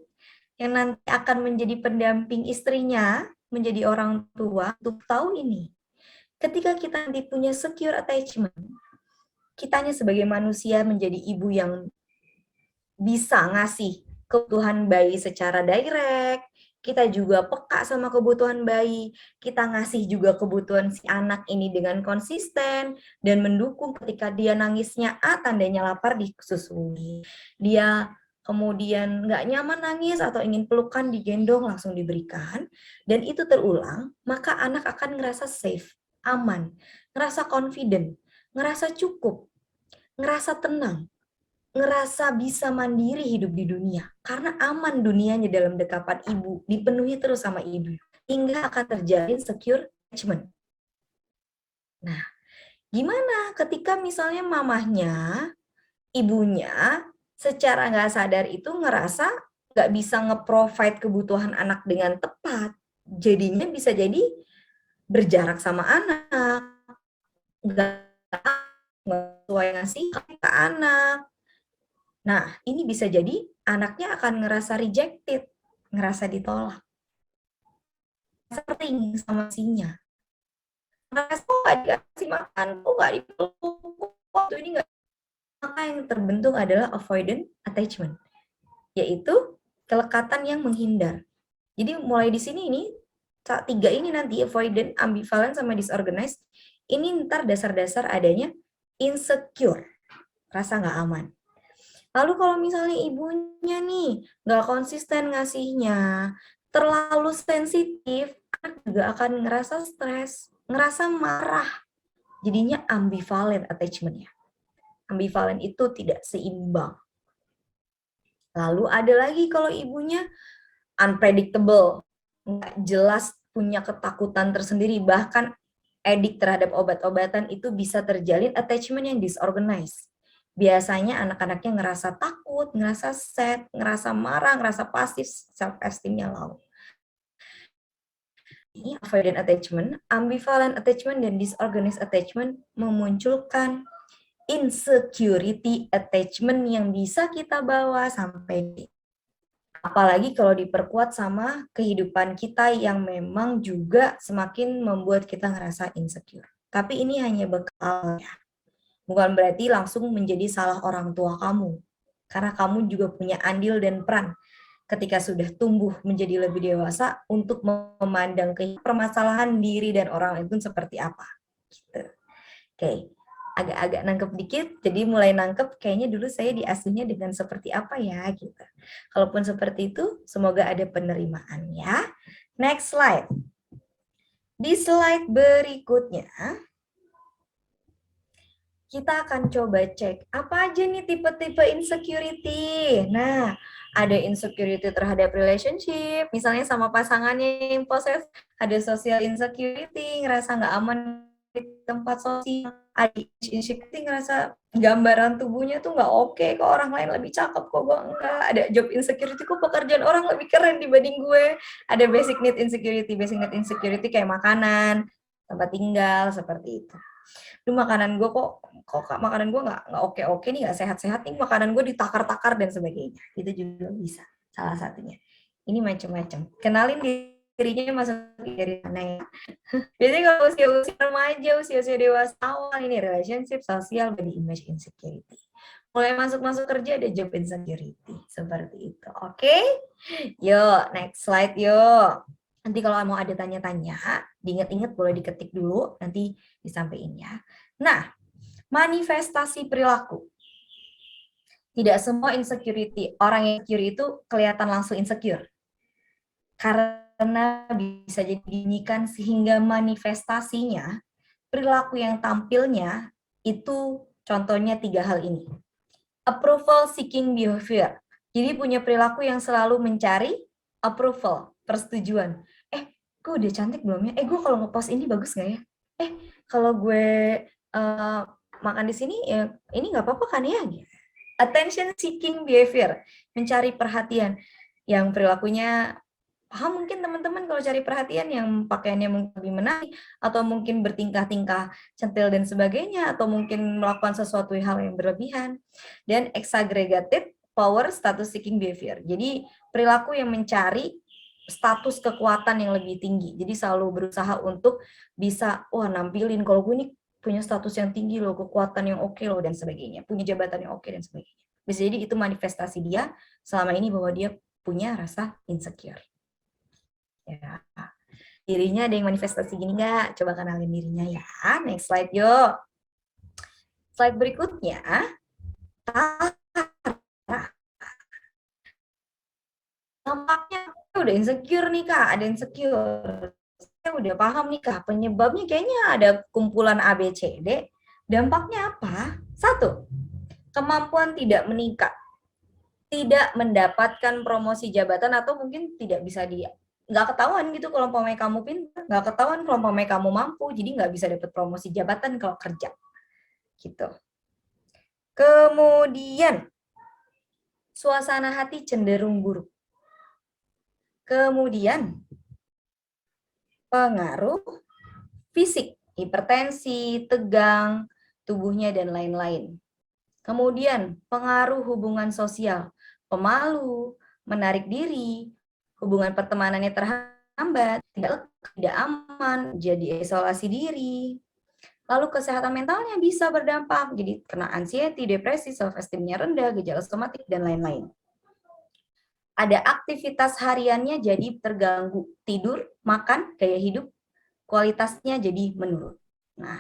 yang nanti akan menjadi pendamping istrinya, menjadi orang tua, untuk tahu ini. Ketika kita nanti punya secure attachment, kitanya sebagai manusia menjadi ibu yang bisa ngasih kebutuhan bayi secara direct, kita juga peka sama kebutuhan bayi, kita ngasih juga kebutuhan si anak ini dengan konsisten, dan mendukung ketika dia nangisnya, tandanya lapar disusui. Dia kemudian nggak nyaman nangis atau ingin pelukan, digendong, langsung diberikan, dan itu terulang, maka anak akan ngerasa safe, aman, ngerasa confident, ngerasa cukup, ngerasa tenang, ngerasa bisa mandiri hidup di dunia. Karena aman dunianya dalam dekapan ibu, dipenuhi terus sama ibu. Hingga akan terjalin secure attachment. Nah, gimana ketika misalnya mamahnya, ibunya, secara nggak sadar itu ngerasa nggak bisa nge-provide kebutuhan anak dengan tepat. Jadinya bisa jadi berjarak sama anak. Nggak sesuai ngasih ke anak. Nah, ini bisa jadi anaknya akan ngerasa rejected, ngerasa ditolak. Sering sama sinya. Ngerasa kok nggak dikasih makan, kok nggak dipeluk, waktu ini nggak. Maka yang terbentuk adalah avoidant attachment, yaitu kelekatan yang menghindar. Jadi mulai di sini ini, 3 ini nanti, avoidant, ambivalent, sama disorganized, ini ntar dasar-dasar adanya insecure, rasa nggak aman. Lalu kalau misalnya ibunya nih nggak konsisten ngasihnya, terlalu sensitif, anak juga akan ngerasa stres, ngerasa marah. Jadinya ambivalent attachment-nya. Ambivalent itu tidak seimbang. Lalu ada lagi kalau ibunya unpredictable, nggak jelas, punya ketakutan tersendiri, bahkan edik terhadap obat-obatan, itu bisa terjalin attachment yang disorganized. Biasanya anak-anaknya ngerasa takut, ngerasa sad, ngerasa marah, ngerasa pasif, self-esteem-nya low. Ini avoidant attachment, ambivalent attachment, dan disorganized attachment memunculkan insecurity attachment yang bisa kita bawa sampai apalagi kalau diperkuat sama kehidupan kita yang memang juga semakin membuat kita ngerasa insecure. Tapi ini hanya bekal ya. Bukan berarti langsung menjadi salah orang tua kamu. Karena kamu juga punya andil dan peran ketika sudah tumbuh menjadi lebih dewasa untuk memandang ke permasalahan diri dan orang lain itu seperti apa. Gitu. Oke, agak-agak nangkep dikit, jadi mulai nangkep kayaknya dulu saya diasuhnya dengan seperti apa ya, gitu. Kalaupun seperti itu, semoga ada penerimaan ya. Next slide. Di slide berikutnya, kita akan coba cek apa aja nih tipe-tipe insecurity. Nah, ada insecurity terhadap relationship, misalnya sama pasangannya yang poses, ada social insecurity, ngerasa nggak aman di tempat sosial, ada insecurity, ngerasa gambaran tubuhnya tuh nggak oke, kok orang lain lebih cakep, kok gue enggak, ada job insecurity, kok pekerjaan orang lebih keren dibanding gue, ada basic need insecurity kayak makanan, tempat tinggal, seperti itu. Duh, makanan gue kok makanan gue nggak oke nih, nggak sehat-sehat nih, makanan gue ditakar-takar dan sebagainya. Itu juga bisa salah satunya. Ini macam-macam. Kenalin dirinya masuk dari mana ya. Biasanya kalau usia-usia remaja, usia-usia dewasa awal ini relationship, sosial, body image, insecurity. Mulai masuk-masuk kerja ada job insecurity. Seperti itu. Oke? Yuk, next slide yuk. Nanti kalau mau ada tanya-tanya, diinget-inget boleh diketik dulu, nanti disampaikan ya. Nah, manifestasi perilaku. Tidak semua insecurity, orang yang insecure itu kelihatan langsung insecure. Karena bisa jadi dinyikan sehingga manifestasinya, perilaku yang tampilnya itu contohnya 3 hal ini. Approval seeking behavior. Jadi punya perilaku yang selalu mencari approval, persetujuan. Gue udah cantik belum ya? Gue kalau ngepost ini bagus nggak ya? Kalau gue makan di sini ya ini nggak apa-apa kan ya? Attention seeking behavior, mencari perhatian, yang perilakunya paham mungkin teman-teman kalau cari perhatian, yang pakaiannya mungkin lebih menarik, atau mungkin bertingkah-tingkah centil dan sebagainya, atau mungkin melakukan sesuatu hal yang berlebihan. Dan exaggerated power status seeking behavior, jadi perilaku yang mencari status kekuatan yang lebih tinggi, jadi selalu berusaha untuk bisa nampilin kalau gue nih punya status yang tinggi loh, kekuatan yang oke loh, dan sebagainya, punya jabatan yang oke dan sebagainya. Bisa jadi itu manifestasi dia selama ini bahwa dia punya rasa insecure. Ya. Dirinya ada yang manifestasi gini nggak? Coba kenalin dirinya ya. Next slide yuk. Slide berikutnya. Tampaknya udah insecure nih Kak, ada insecure. Saya udah paham nih Kak, penyebabnya kayaknya ada kumpulan ABCD. Dampaknya apa? 1. Kemampuan tidak meningkat. Tidak mendapatkan promosi jabatan, atau mungkin tidak bisa nggak ketahuan gitu kalau umpamanya kamu pintar, nggak ketahuan kalau umpamanya kamu mampu, jadi nggak bisa dapat promosi jabatan kalau kerja. Gitu. Kemudian, suasana hati cenderung buruk. Kemudian, pengaruh fisik, hipertensi, tegang, tubuhnya, dan lain-lain. Kemudian, pengaruh hubungan sosial, pemalu, menarik diri, hubungan pertemanannya terhambat, tidak aman, jadi isolasi diri. Lalu kesehatan mentalnya bisa berdampak, jadi kena anxiety, depresi, self-esteem-nya rendah, gejala somatik, dan lain-lain. Ada aktivitas hariannya jadi terganggu, tidur, makan, gaya hidup, kualitasnya jadi menurun. Nah,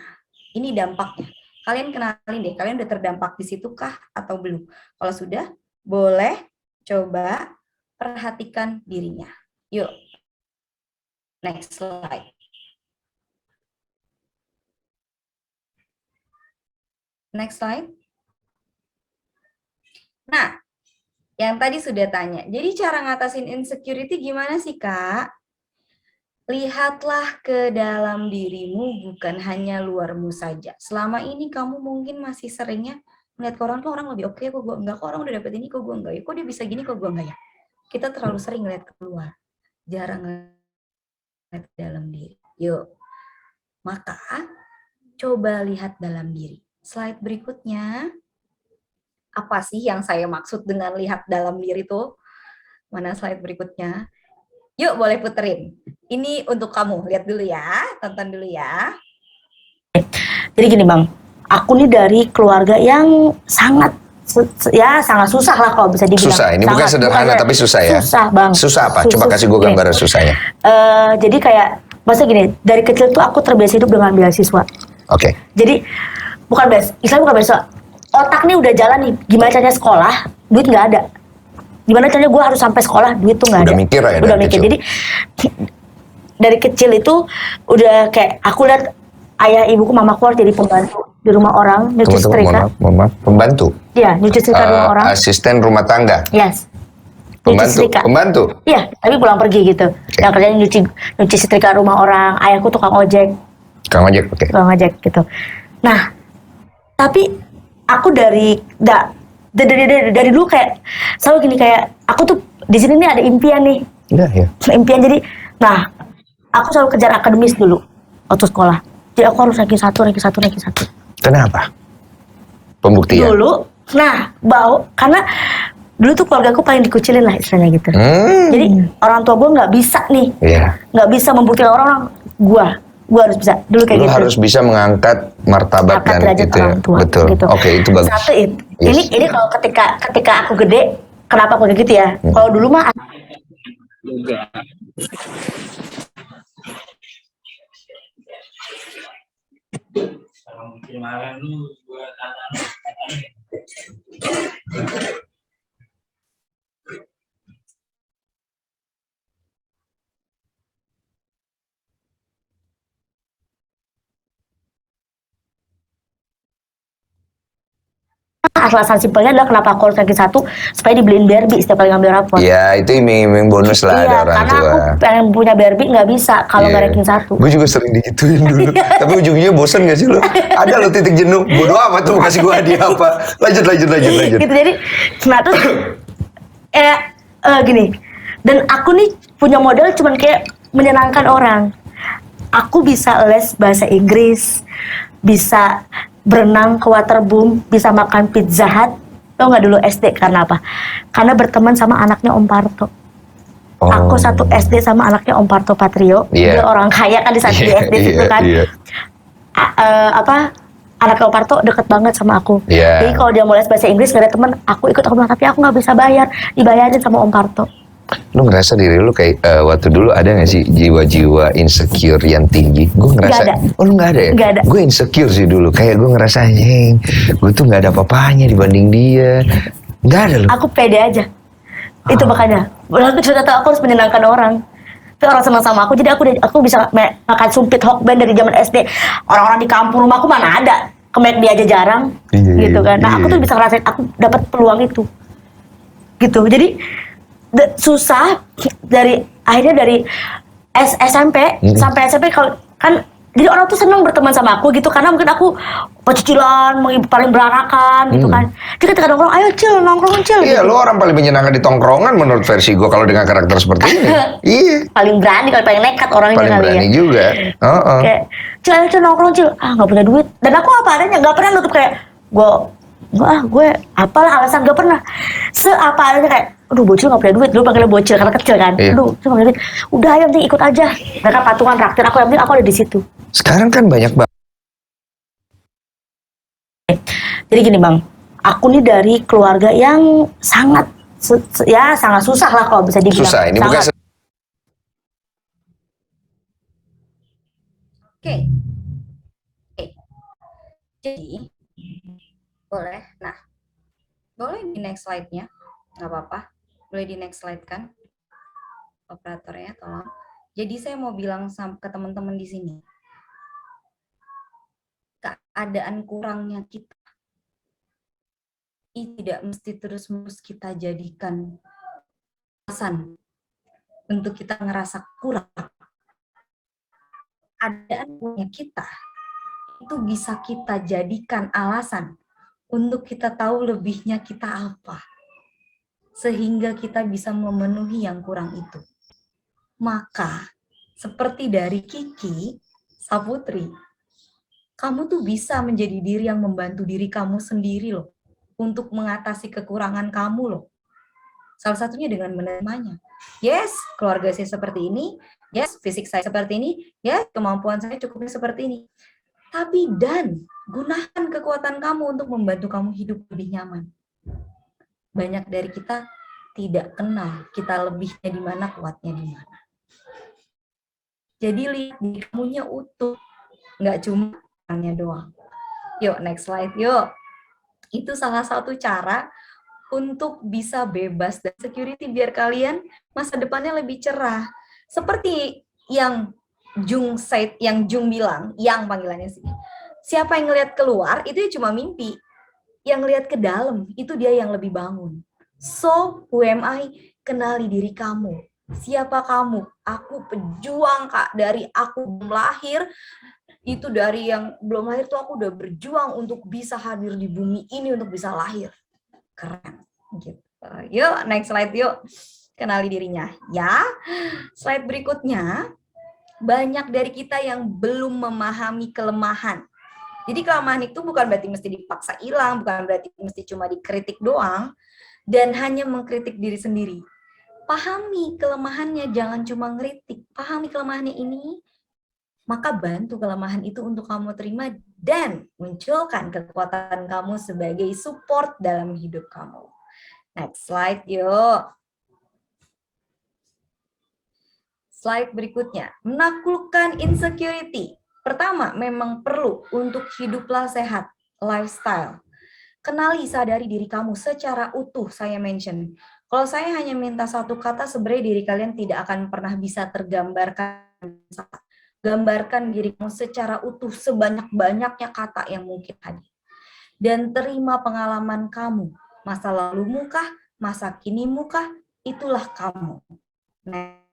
ini dampaknya. Kalian kenalin deh, kalian udah terdampak di situ kah atau belum? Kalau sudah, boleh coba perhatikan dirinya. Yuk, next slide. Next slide. Nah, yang tadi sudah tanya, jadi cara ngatasin insecurity gimana sih Kak? Lihatlah ke dalam dirimu, bukan hanya luarmu saja. Selama ini kamu mungkin masih seringnya melihat ke orang, lebih oke, kok gue enggak, kok orang udah dapet ini, kok gue enggak ya, kok dia bisa gini, kok gue enggak ya. Kita terlalu sering ngeliat keluar, jarang ngeliat ke dalam diri. Yuk, maka coba lihat dalam diri. Slide berikutnya. Apa sih yang saya maksud dengan lihat dalam diri itu? Mana slide berikutnya? Yuk, boleh puterin. Ini untuk kamu, lihat dulu ya, tonton dulu ya. Jadi gini Bang, aku nih dari keluarga yang sangat susah lah kalau bisa dibilang. Susah, ini bukan sederhana tapi susah ya? Susah Bang. Susah apa? Coba kasih gue gambaran susahnya. Jadi kayak, maksudnya gini, dari kecil tuh aku terbiasa hidup dengan beasiswa. Oke. Jadi, bukan beasiswa, otak nih udah jalan nih, gimana caranya sekolah, duit nggak ada. Gimana caranya gue harus sampai sekolah, duit tuh nggak ada. Udah mikir ya? Udah mikir. Jadi dari kecil itu udah kayak aku lihat ayah ibuku, mamaku harus jadi pembantu di rumah orang, nyuci setrika. Pembantu? Iya, nyuci setrika di rumah orang. Asisten rumah tangga? Yes. Pembantu? Iya, tapi pulang pergi gitu. Okay. Yang kerjanya nyuci setrika rumah orang. Ayahku tukang ojek. Tukang ojek, oke. Tukang ojek gitu. Nah, tapi aku dari dulu kayak selalu gini, kayak aku tuh di sini nih ada impian nih. Iya. Impian, jadi nah aku selalu kejar akademis dulu waktu sekolah. Jadi aku harus ranking satu. Kenapa? Pembuktian. Dulu, nah karena dulu tuh keluarga aku paling dikucilin lah istilahnya gitu. Jadi orang tua gue nggak bisa nih, nggak bisa membuktikan orang gue harus bisa dulu kayak Lu gitu. harus bisa mengangkat martabat dan itu ya. Tua, betul. Gitu. Oke, itu bagus. Satu itu. Ini kalau ketika aku gede, kenapa aku kayak gitu ya? Kalau dulu mah alasan simpelnya adalah kenapa aku harus ranking 1 supaya dibeliin Barbie setiap kali ngambil rapor. Ya, itu iming-iming bonus lah ada orang karena tua. aku pengen punya Barbie nggak bisa kalau nggak ranking 1. Gue juga sering digituin dulu. Tapi ujungnya bosen gak sih lo? Ada lo titik jenuh. Bodoh amat tuh mau kasih gue hadiah apa. Lanjut. Gitu, jadi nah terus gini. Dan aku nih punya modal cuman kayak menyenangkan orang. Aku bisa les bahasa Inggris, bisa berenang ke waterboom, bisa makan Pizza Hut. Tau nggak dulu SD karena apa? Karena berteman sama anaknya Om Parto. Aku satu SD sama anaknya Om Parto Patrio. Dia orang kaya kan di saat di SD itu kan. Anaknya Om Parto deket banget sama aku. Jadi kalau dia mau les bahasa Inggris gak ada temen, aku ikut. Aku bilang tapi aku nggak bisa bayar, dibayarin sama Om Parto. Lu ngerasa diri lu kayak waktu dulu ada gak sih jiwa-jiwa insecure yang tinggi? Gue ngerasa. Gak ada. Oh lu gak ada ya? Gak ada. Gue insecure sih dulu. Kayak gue ngerasa anjing, gue tuh gak ada apa-apanya dibanding dia. Gak ada lu. Aku pede aja. Itu makanya. Aku cerita tahu aku harus menyenangkan orang. Itu orang senang sama aku. Jadi aku bisa makan sumpit hokben dari zaman SD. Orang-orang di kampung rumahku mana ada. Ke McD aja jarang. Gitu kan. Nah aku tuh bisa ngerasain aku dapat peluang itu. Gitu. Jadi susah akhirnya dari SMP sampai SMP kalau kan jadi orang tuh senang berteman sama aku gitu karena mungkin aku pecicilan paling beranakan gitu kan. Jadi ketika nongkrong, ayo Cil, nongkrong Cil. Iya, gitu. lu orang paling menyenangkan di tongkrongan menurut versi gue kalau dengan karakter seperti ini. Iya. Paling berani, paling nekat orangnya Paling kali berani ya. juga. Kayak Cil, ayo Cil nongkrong Cil. Nggak punya duit. Dan aku apa adanya, nggak pernah nutup kayak gue apalah alasan, gak pernah. Seapa adanya kayak, aduh bocil gak punya duit, dulu panggilnya bocil karena kecil kan. Aduh, cuma punya duit. Udah yang penting ikut aja. Mereka patungan traktir aku, yang penting aku ada di situ. Sekarang kan banyak banget. Jadi gini Bang, aku nih dari keluarga yang sangat sangat susah lah kalau bisa dibilang. Susah, ini bukan Oke. Jadi boleh. Nah, boleh di next slide-nya. Nggak apa-apa. Boleh di next slide kan? Operatornya tolong. Jadi saya mau bilang ke teman-teman di sini. Keadaan kurangnya kita tidak mesti terus-menerus kita jadikan alasan untuk kita ngerasa kurang. Keadaan kurangnya kita itu bisa kita jadikan alasan untuk kita tahu lebihnya kita apa, sehingga kita bisa memenuhi yang kurang itu. Maka, seperti dari Kiki Saputri, kamu tuh bisa menjadi diri yang membantu diri kamu sendiri loh, untuk mengatasi kekurangan kamu loh. Salah satunya dengan menerimanya. Yes, keluarga saya seperti ini. Yes, fisik saya seperti ini. Yes, kemampuan saya cukupnya seperti ini. Tapi gunakan kekuatan kamu untuk membantu kamu hidup lebih nyaman. Banyak dari kita tidak kenal kita lebihnya di mana, kuatnya di mana. Jadi lihat diri kamunya utuh, nggak cuma orangnya doang. Yuk, next slide, yuk. Itu salah satu cara untuk bisa bebas dan security biar kalian masa depannya lebih cerah. Seperti yang Jung bilang, yang panggilannya sih. Siapa yang ngelihat keluar itu ya cuma mimpi. Yang ngelihat ke dalam itu dia yang lebih bangun. So, who am I? Kenali diri kamu. Siapa kamu? Aku pejuang Kak, dari aku belum lahir. Itu dari yang belum lahir tuh aku udah berjuang untuk bisa hadir di bumi ini, untuk bisa lahir. Keren gitu. Yuk, next slide yuk. Kenali dirinya. Ya, slide berikutnya. Banyak dari kita yang belum memahami kelemahan. Jadi kelemahan itu bukan berarti mesti dipaksa hilang, bukan berarti mesti cuma dikritik doang. dan hanya mengkritik diri sendiri. Pahami kelemahannya, jangan cuma ngeritik. Pahami kelemahannya ini, maka bantu kelemahan itu untuk kamu terima dan munculkan kekuatan kamu sebagai support dalam hidup kamu. Next slide yuk. Slide berikutnya, menaklukkan insecurity. Pertama, memang perlu untuk hiduplah sehat, lifestyle. Kenali, sadari diri kamu secara utuh, saya mention. Kalau saya hanya minta satu kata, sebenarnya diri kalian tidak akan pernah bisa tergambarkan. Gambarkan diri kamu secara utuh, sebanyak-banyaknya kata yang mungkin hadir. Dan terima pengalaman kamu. Masa lalumu kah? Masa kinimu kah? Itulah kamu. Next.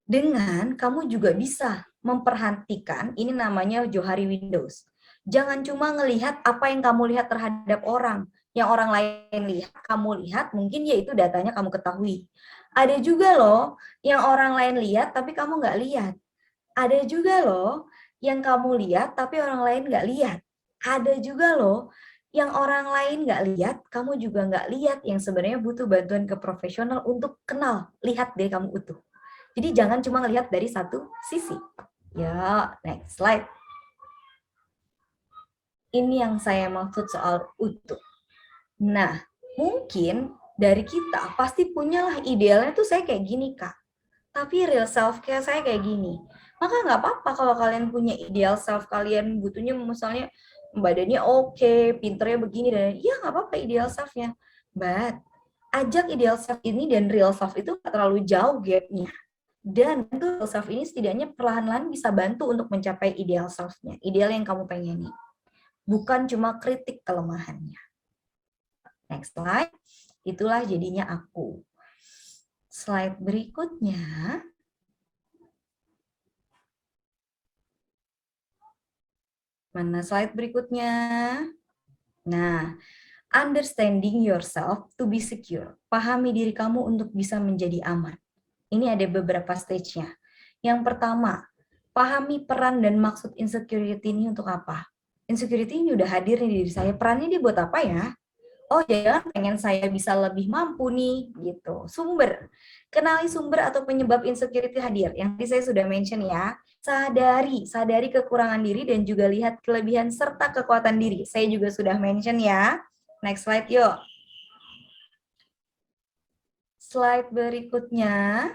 Dengan kamu juga bisa memperhatikan, ini namanya Johari Windows. Jangan cuma ngelihat apa yang kamu lihat terhadap orang. Yang orang lain lihat, kamu lihat, mungkin ya itu datanya kamu ketahui. Ada juga loh yang orang lain lihat tapi kamu nggak lihat. Ada juga loh yang kamu lihat tapi orang lain nggak lihat. Ada juga loh yang orang lain nggak lihat, kamu juga nggak lihat, yang sebenarnya butuh bantuan ke profesional untuk kenal, lihat diri kamu utuh. Jadi jangan cuma ngelihat dari satu sisi. Ya, next slide. Ini yang saya maksud soal utuh. Nah, mungkin dari kita pasti punyalah idealnya tuh saya kayak gini, Kak. Tapi real self-care saya kayak gini. Maka nggak apa-apa kalau kalian punya ideal self kalian, butuhnya misalnya badannya oke, pinternya begini, dan ya nggak apa-apa ideal self-nya. But, ajak ideal self ini dan real self itu nggak terlalu jauh gap-nya. Dan real self ini setidaknya perlahan-lahan bisa bantu untuk mencapai ideal self-nya, ideal yang kamu pengini. Bukan cuma kritik kelemahannya. Next slide. Itulah jadinya aku. Slide berikutnya. Mana slide berikutnya? Nah, understanding yourself to be secure. Pahami diri kamu untuk bisa menjadi aman. Ini ada beberapa stage-nya. Yang pertama, pahami peran dan maksud insecurity ini untuk apa. Insecurity ini udah hadir nih di diri saya. Perannya dia buat apa ya? Oh, jangan pengen saya bisa lebih mampu nih, gitu. Sumber. Kenali sumber atau penyebab insecurity hadir. Yang tadi saya sudah mention ya. Sadari kekurangan diri dan juga lihat kelebihan serta kekuatan diri. Saya juga sudah mention ya. Next slide yuk. Slide berikutnya.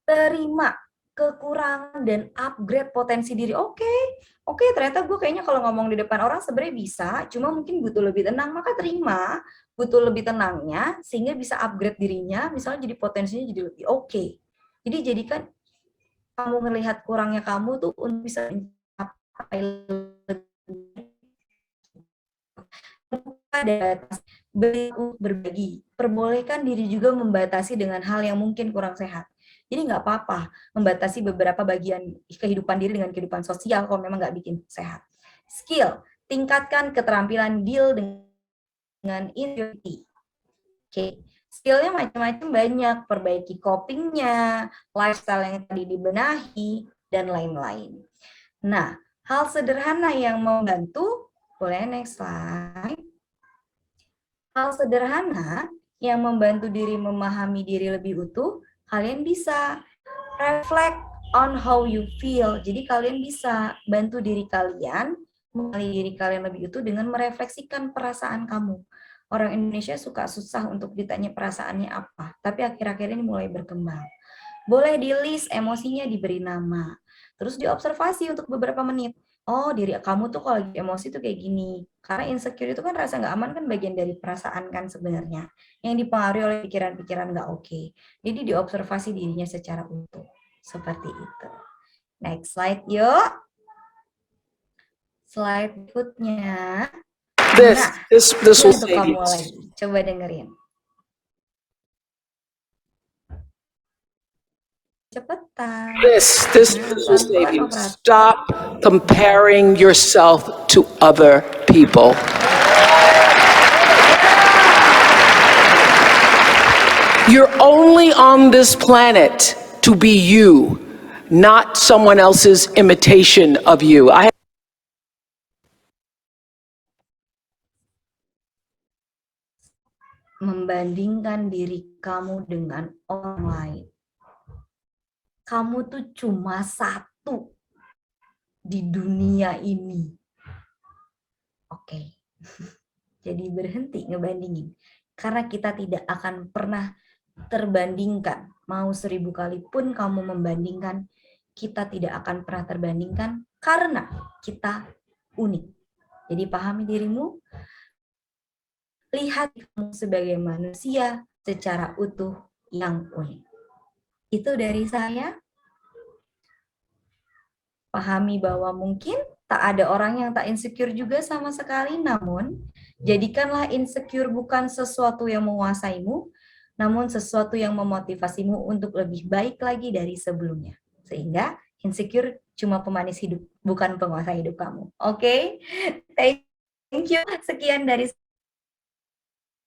Terima kekurangan dan upgrade potensi diri. Oke, ternyata gue kayaknya kalau ngomong di depan orang sebenarnya bisa, cuma mungkin butuh lebih tenang, maka terima butuh lebih tenangnya, sehingga bisa upgrade dirinya, misalnya jadi potensinya jadi lebih oke. Jadi jadikan kamu melihat kurangnya kamu tuh untuk bisa mencapai berbagi. Perbolehkan diri juga membatasi dengan hal yang mungkin kurang sehat. Jadi nggak apa-apa membatasi beberapa bagian kehidupan diri dengan kehidupan sosial kalau memang nggak bikin sehat. Skill, tingkatkan keterampilan deal dengan insecurity. Oke, skillnya macam-macam banyak, perbaiki copingnya, lifestyle yang tadi dibenahi, dan lain-lain. Nah, hal sederhana yang membantu, boleh next slide. Hal sederhana yang membantu diri memahami diri lebih utuh, kalian bisa reflect on how you feel. Jadi kalian bisa bantu diri kalian, mengenali diri kalian lebih utuh dengan merefleksikan perasaan kamu. Orang Indonesia suka susah untuk ditanya perasaannya apa, tapi akhir-akhir ini mulai berkembang. Boleh di list emosinya, diberi nama. Terus diobservasi untuk beberapa menit. Oh, diri kamu tuh kalau emosi tuh kayak gini. Karena insecure itu kan rasa nggak aman kan bagian dari perasaan kan sebenarnya. Yang dipengaruhi oleh pikiran-pikiran nggak oke. Jadi diobservasi dirinya secara utuh. Seperti itu. Next slide yuk. Slide berikutnya. This will untuk save kamu you. lagi. Coba dengerin. Cepetan. This will save you. Stop comparing yourself to other people. You're only on this planet to be you. not someone else's imitation of you. Membandingkan diri kamu dengan orang lain. Kamu tuh cuma satu di dunia ini. Oke. Jadi berhenti ngebandingin. Karena kita tidak akan pernah terbandingkan. Mau 1000 kali pun kamu membandingkan, kita tidak akan pernah terbandingkan karena kita unik. Jadi pahami dirimu, lihat kamu sebagai manusia secara utuh yang unik. Itu dari saya. Pahami bahwa mungkin tak ada orang yang tak insecure juga sama sekali, namun jadikanlah insecure bukan sesuatu yang menguasaimu, namun sesuatu yang memotivasimu untuk lebih baik lagi dari sebelumnya. Sehingga insecure cuma pemanis hidup, bukan penguasa hidup kamu. Oke? Thank you. Sekian dari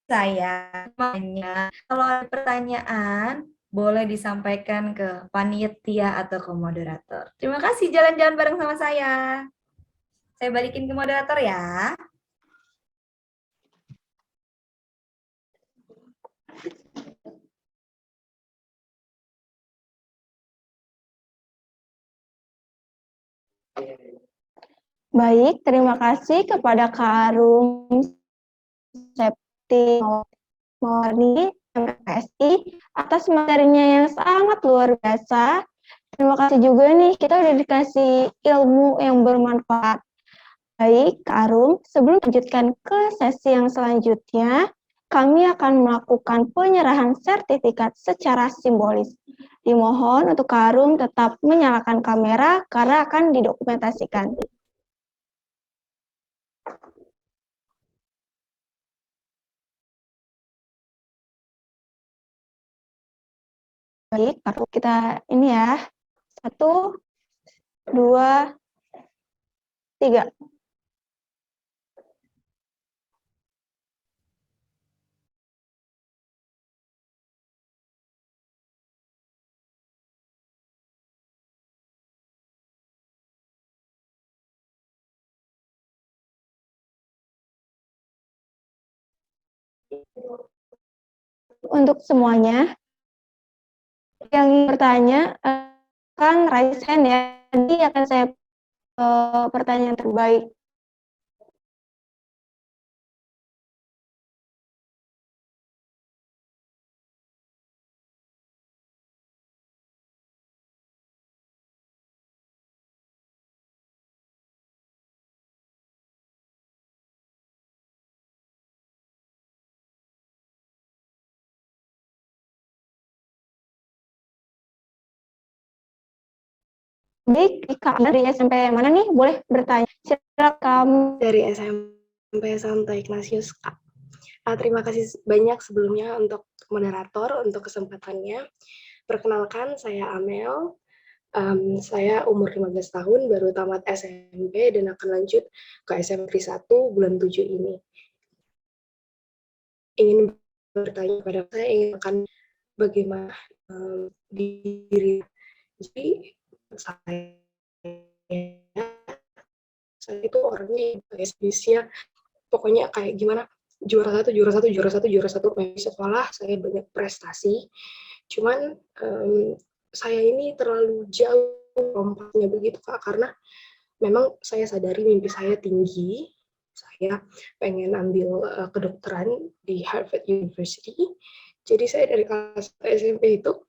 saya. Kalau ada pertanyaan, boleh disampaikan ke panitia atau ke moderator. Terima kasih jalan-jalan bareng sama saya. Saya balikin ke moderator ya. Baik, terima kasih kepada Kak Arum Septi Mawarni MPSI atas materinya yang sangat luar biasa. Terima kasih juga nih, kita udah dikasih ilmu yang bermanfaat. Baik, Kak Arum, sebelum lanjutkan ke sesi yang selanjutnya, kami akan melakukan penyerahan sertifikat secara simbolis. Dimohon untuk Kak Arum tetap menyalakan kamera karena akan didokumentasikan. Baik, kita ini ya. 1, 2, 3. Untuk semuanya, yang bertanya kan raise hand ya, nanti akan saya pertanyaan terbaik. Baik, Kak dari SMP mana nih? Boleh bertanya. Silakan kamu. Dari SMP Santo Ignatius, Kak. Terima kasih banyak sebelumnya untuk moderator, untuk kesempatannya. Perkenalkan, saya Amel. Saya umur 15 tahun, baru tamat SMP dan akan lanjut ke SMP 1 bulan 7 ini. Ingin bertanya kepada saya, ingin akan bagaimana diri. Jadi, saya itu orangnya bisnisnya pokoknya kayak gimana, juara satu di sekolah, saya banyak prestasi, cuman saya ini terlalu jauh lompatnya begitu Kak, karena memang saya sadari mimpi saya tinggi, saya pengen ambil kedokteran di Harvard University, jadi saya dari kelas SMP itu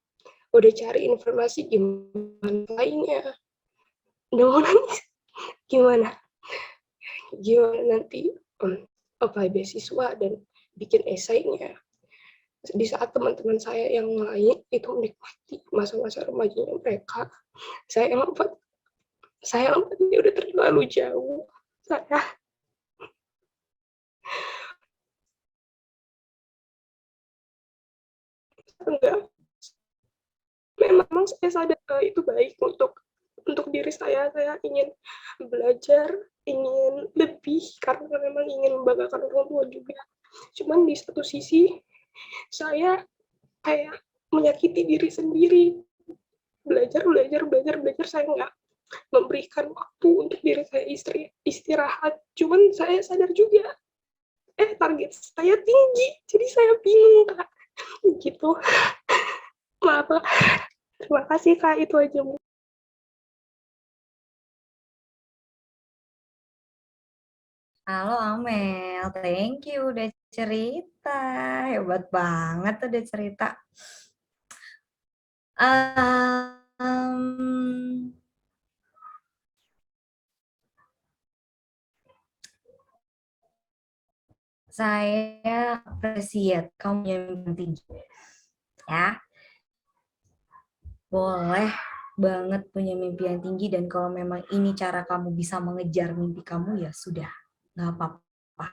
udah cari informasi gimana lainnya, udah mau nangis, gimana nanti apply beasiswa dan bikin esainya. Di saat teman-teman saya yang lain itu menikmati masa-masa remajanya mereka, saya lompatnya udah terlalu jauh. Saya enggak. Memang saya sadar itu baik untuk diri saya ingin belajar, ingin lebih, karena memang ingin membanggakan orang tua juga. Cuman di satu sisi, saya kayak menyakiti diri sendiri. belajar, saya nggak memberikan waktu untuk diri saya istirahat. Cuman saya sadar juga, target saya tinggi, jadi saya bingung, Kak. Gitu. Maaf, Kak. Terima kasih, Kak. Itu aja, Bu. Halo Amel, thank you udah cerita. Hebat banget tuh udah cerita. Um, saya appreciate kamu yang tinggi. Ya, boleh banget punya mimpi yang tinggi, dan kalau memang ini cara kamu bisa mengejar mimpi kamu, ya sudah, nggak apa-apa.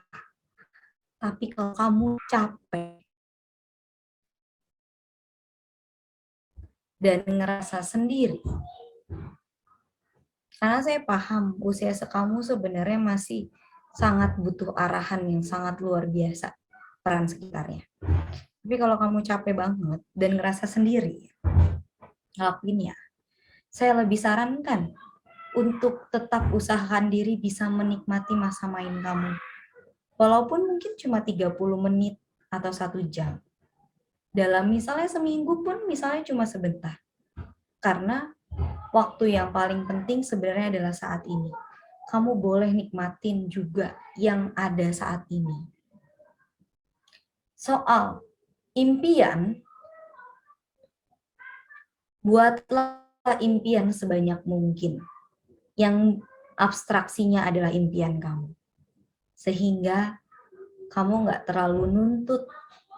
Tapi kalau kamu capek dan ngerasa sendiri, karena saya paham usia kamu sebenarnya masih sangat butuh arahan yang sangat luar biasa, peran sekitarnya. Tapi kalau kamu capek banget dan ngerasa sendiri, ngelakuin ya, saya lebih sarankan untuk tetap usahakan diri bisa menikmati masa main kamu. Walaupun mungkin cuma 30 menit atau 1 jam. Dalam misalnya seminggu pun misalnya cuma sebentar. Karena waktu yang paling penting sebenarnya adalah saat ini. Kamu boleh nikmatin juga yang ada saat ini. Soal impian, buatlah impian sebanyak mungkin. Yang abstraksinya adalah impian kamu. Sehingga kamu nggak terlalu nuntut,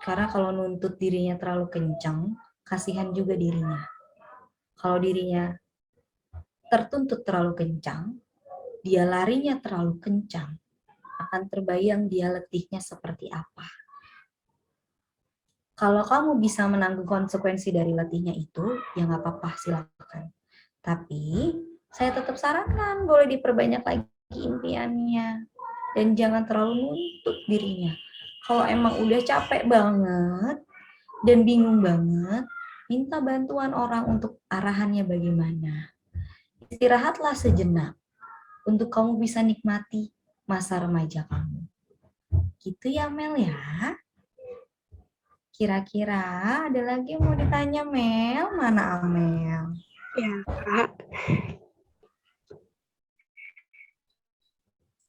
karena kalau nuntut dirinya terlalu kencang, kasihan juga dirinya. Kalau dirinya tertuntut terlalu kencang, dia larinya terlalu kencang, akan terbayang dia letihnya seperti apa. Kalau kamu bisa menanggung konsekuensi dari letihnya itu, ya nggak apa-apa, silakan. Tapi saya tetap sarankan boleh diperbanyak lagi impiannya. Dan jangan terlalu nuntut dirinya. Kalau emang udah capek banget dan bingung banget, minta bantuan orang untuk arahannya bagaimana. Istirahatlah sejenak untuk kamu bisa nikmati masa remaja kamu. Gitu ya Mel ya. Kira-kira ada lagi yang mau ditanya Mel? Mana Amel? Ya, Kak.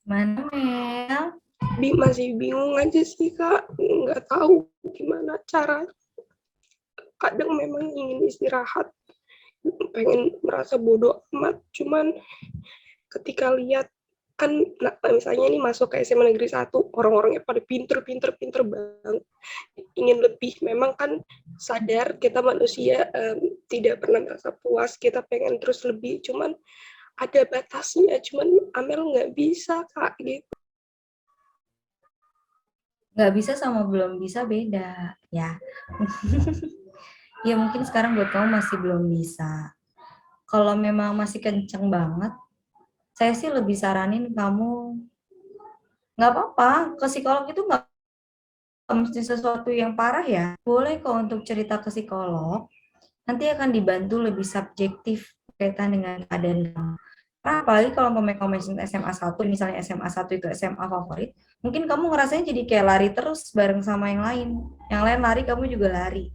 Mana Mel? Masih bingung aja sih, Kak. Nggak tahu gimana cara. Kadang memang ingin istirahat, pengen merasa bodoh amat, cuman ketika lihat kan misalnya ini masuk ke SMA Negeri 1, orang-orangnya pada pinter banget, ingin lebih. Memang kan sadar kita manusia tidak pernah merasa puas, kita pengen terus lebih, cuman ada batasnya, cuman Amel nggak bisa, Kak, gitu. Nggak bisa sama belum bisa beda ya. Ya mungkin sekarang buat kamu masih belum bisa. Kalau memang masih kenceng banget, saya sih lebih saranin kamu nggak apa-apa, ke psikolog itu nggak mesti sesuatu yang parah ya. Boleh kok untuk cerita ke psikolog, nanti akan dibantu lebih subjektif kaitan dengan keadaan kamu. Karena apalagi kalau kamu SMA 1, misalnya SMA 1 itu SMA favorit, mungkin kamu ngerasanya jadi kayak lari terus bareng sama yang lain. Yang lain lari, kamu juga lari.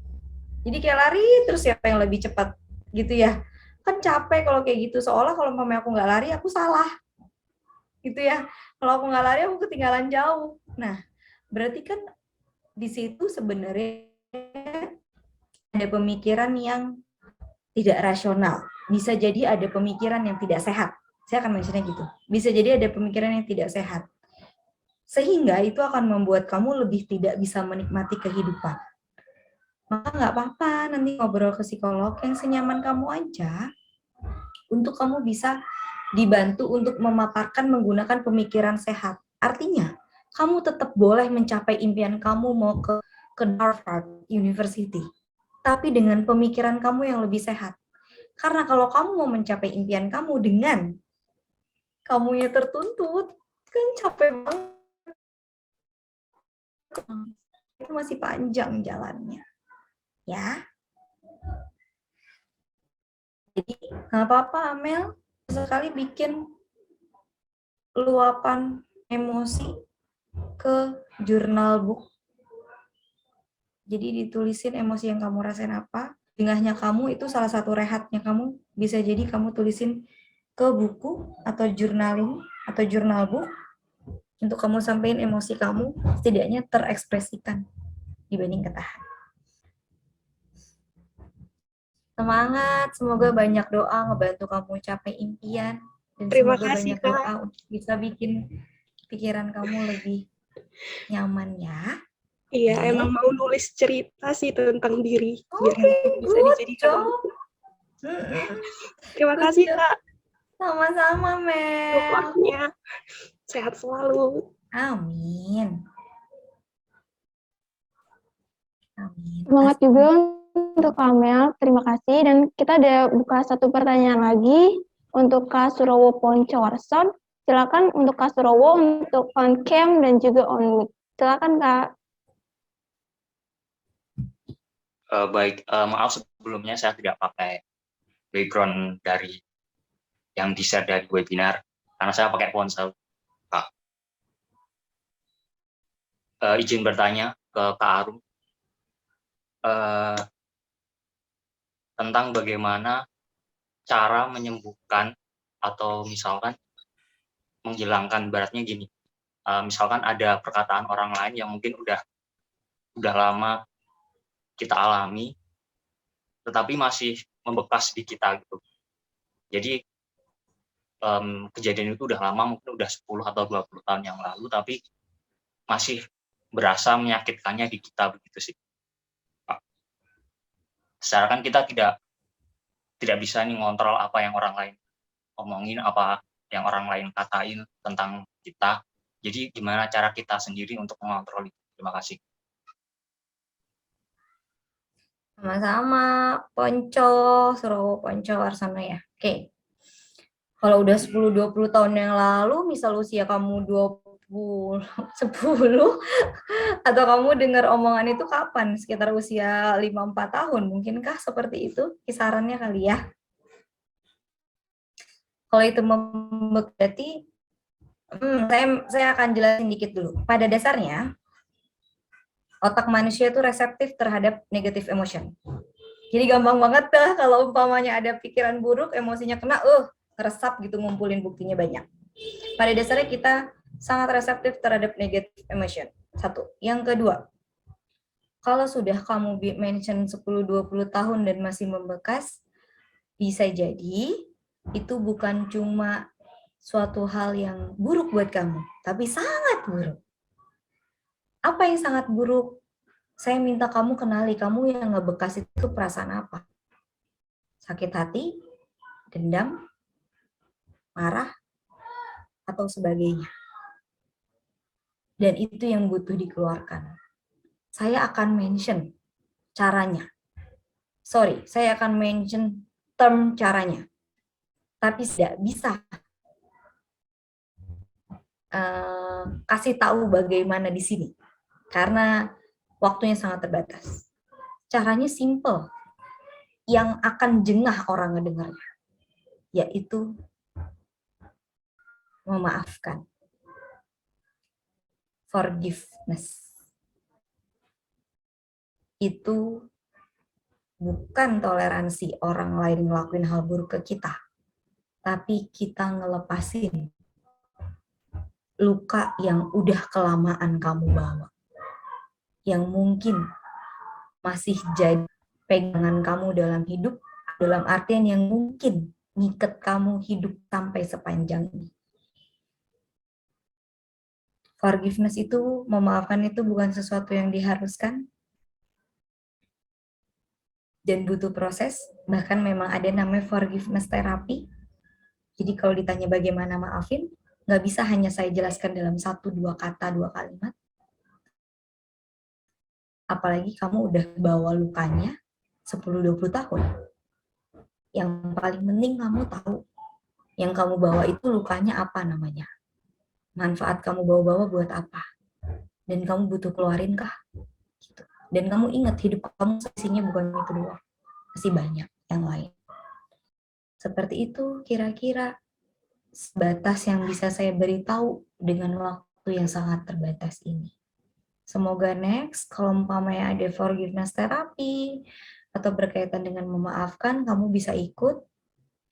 Jadi kayak lari terus siapa yang lebih cepat gitu ya. Kan capek kalau kayak gitu, seolah kalau aku nggak lari, aku salah. Gitu ya. Kalau aku nggak lari, aku ketinggalan jauh. Nah, berarti kan di situ sebenarnya ada pemikiran yang tidak rasional. Bisa jadi ada pemikiran yang tidak sehat. Saya akan mentionnya gitu. Bisa jadi ada pemikiran yang tidak sehat. Sehingga itu akan membuat kamu lebih tidak bisa menikmati kehidupan. Maka nggak apa-apa, nanti ngobrol ke psikolog yang senyaman kamu aja, untuk kamu bisa dibantu untuk memaparkan menggunakan pemikiran sehat. Artinya, kamu tetap boleh mencapai impian kamu mau ke Harvard University, tapi dengan pemikiran kamu yang lebih sehat. Karena kalau kamu mau mencapai impian kamu dengan kamunya tertuntut, kan capek banget. Itu masih panjang jalannya. Ya. Nggak apa-apa, Amel. Sekali bikin luapan emosi ke jurnal book. Jadi ditulisin emosi yang kamu rasain apa. Tengahnya kamu itu salah satu rehatnya kamu. Bisa jadi kamu tulisin ke buku atau journaling atau jurnal book untuk kamu sampaikan emosi kamu setidaknya terekspresikan dibanding ketahan. Semangat, semoga banyak doa ngebantu kamu capai impian dan Terima semoga kasih, banyak Kak. doa untuk bisa bikin pikiran kamu lebih nyaman ya. Iya, Oke. emang mau nulis cerita sih tentang diri biar Oke, bisa good dijadikan job. buku. Terima kasih, Kak. Sama-sama, Mel. Supportnya. Sehat selalu. Amin. Amin. Semangat juga untuk Kamel, terima kasih. Dan kita ada buka satu pertanyaan lagi untuk Kak Surowo Poncowarson. Silakan untuk Kak Surowo untuk on cam dan juga on mic. Silakan Kak. Baik, maaf sebelumnya saya tidak pakai background dari yang di-share dari webinar karena saya pakai ponsel. Kak. Izin bertanya ke Kak Arum tentang bagaimana cara menyembuhkan atau misalkan menghilangkan, ibaratnya gini, misalkan ada perkataan orang lain yang mungkin udah lama kita alami, tetapi masih membekas di kita gitu. Jadi kejadian itu udah lama, mungkin udah 10 atau 20 tahun yang lalu, tapi masih berasa menyakitkannya di kita begitu sih. Secara kan kita tidak bisa nih ngontrol apa yang orang lain omongin, apa yang orang lain katain tentang kita. Jadi gimana cara kita sendiri untuk mengontrol itu? Terima kasih. Sama-sama, Ponco, Surowo Ponco Warsono ya. Oke. Kalau udah 10-20 tahun yang lalu, misal usia kamu 10 atau kamu dengar omongan itu kapan? Sekitar usia 5-4 tahun, mungkinkah seperti itu kisarannya kali ya? Kalau itu berarti saya akan jelasin dikit dulu. Pada dasarnya, otak manusia itu reseptif terhadap negative emotion. Jadi gampang banget dah kalau umpamanya ada pikiran buruk, emosinya kena, resap gitu, ngumpulin buktinya banyak. Pada dasarnya kita sangat reseptif terhadap negative emotion. Satu. Yang kedua, kalau sudah kamu mention 10-20 tahun dan masih membekas, bisa jadi itu bukan cuma suatu hal yang buruk buat kamu, tapi sangat buruk. Apa yang sangat buruk? Saya minta kamu kenali, kamu yang ngebekas itu perasaan apa? Sakit hati, dendam, marah, atau sebagainya. Dan itu yang butuh dikeluarkan. Saya akan mention caranya. Saya akan mention term caranya. Tapi tidak bisa kasih tahu bagaimana di sini. Karena waktunya sangat terbatas. Caranya simple. Yang akan jengah orang ngedengarnya. Yaitu memaafkan. Forgiveness. Itu bukan toleransi orang lain ngelakuin hal buruk ke kita. Tapi kita ngelepasin luka yang udah kelamaan kamu bawa. Yang mungkin masih jadi pegangan kamu dalam hidup, dalam artian yang mungkin ngiket kamu hidup sampai sepanjang ini. Forgiveness itu, memaafkan itu bukan sesuatu yang diharuskan dan butuh proses, bahkan memang ada namanya forgiveness terapi. Jadi kalau ditanya bagaimana maafin, nggak bisa hanya saya jelaskan dalam 1-2 kata, 2 kalimat. Apalagi kamu udah bawa lukanya 10-20 tahun. Yang paling penting kamu tahu, yang kamu bawa itu lukanya apa namanya. Manfaat kamu bawa-bawa buat apa. Dan kamu butuh keluarin kah? Gitu. Dan kamu ingat hidup kamu isinya bukan itu doang. Masih banyak yang lain. Seperti itu kira-kira sebatas yang bisa saya beritahu dengan waktu yang sangat terbatas ini. Semoga next, kalau umpamanya ada forgiveness terapi atau berkaitan dengan memaafkan, kamu bisa ikut,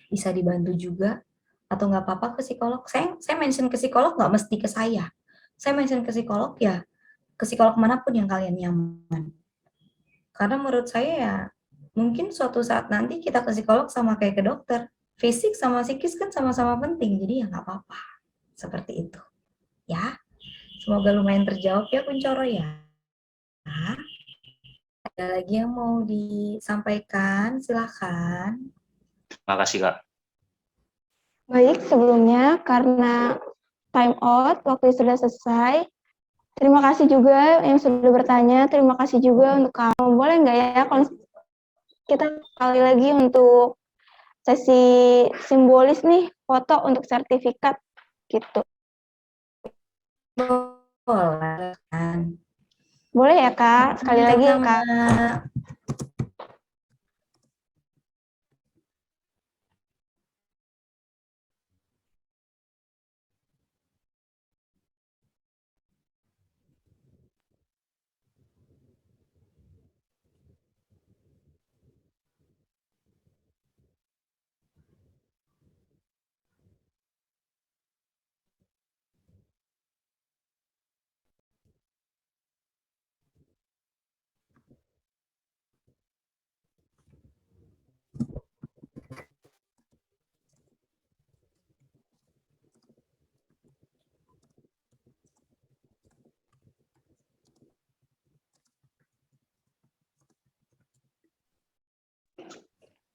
bisa dibantu juga, atau nggak apa-apa ke psikolog. Saya mention ke psikolog nggak mesti ke saya. Saya mention ke psikolog ya, ke psikolog manapun yang kalian nyaman. Karena menurut saya ya, mungkin suatu saat nanti kita ke psikolog sama kayak ke dokter. Fisik sama psikis kan sama-sama penting, jadi ya nggak apa-apa. Seperti itu. Ya, semoga lumayan terjawab ya Kuncoro ya. Ada lagi yang mau disampaikan? Silahkan. Terima kasih Kak. Baik, sebelumnya karena time out, waktu sudah selesai. Terima kasih juga yang sudah bertanya. Terima kasih juga untuk kamu. Boleh nggak ya kalau kita kali lagi untuk sesi simbolis nih, foto untuk sertifikat gitu. Boleh kan? Boleh ya Kak? Sekali lagi ya Kak.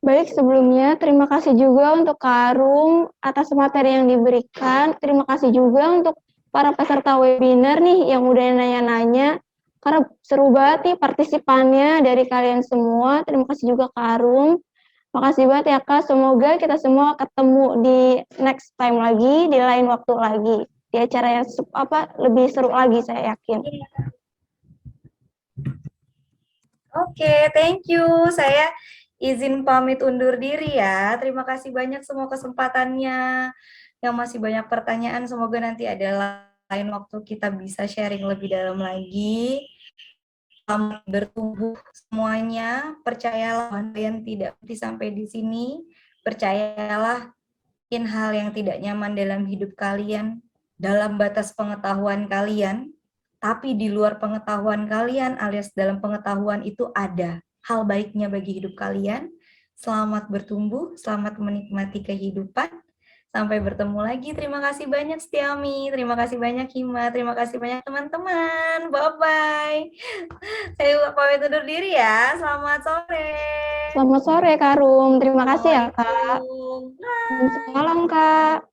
Baik, sebelumnya terima kasih juga untuk Kak Arum atas materi yang diberikan. Terima kasih juga untuk para peserta webinar nih yang udah nanya-nanya. Karena seru banget nih partisipannya dari kalian semua. Terima kasih juga Kak Arum. Makasih banget ya Kak. Semoga kita semua ketemu di next time lagi, di lain waktu lagi. Di acara yang lebih seru lagi saya yakin. Oke, thank you. Saya izin pamit undur diri ya. Terima kasih banyak semua kesempatannya. Yang masih banyak pertanyaan, semoga nanti ada lain waktu kita bisa sharing lebih dalam lagi. Selamat bertumbuh semuanya. Percayalah kalian tidak sampai di sini. Percayalah hal yang tidak nyaman dalam hidup kalian, dalam batas pengetahuan kalian, tapi di luar pengetahuan kalian alias dalam pengetahuan itu ada hal baiknya bagi hidup kalian. Selamat bertumbuh, selamat menikmati kehidupan. Sampai bertemu lagi. Terima kasih banyak Setiami, terima kasih banyak Hima, terima kasih banyak teman-teman. Bye-bye. Saya pamit undur diri ya. Selamat sore. Selamat sore Kak Arum. Terima kasih ya Kak. Salam Kak.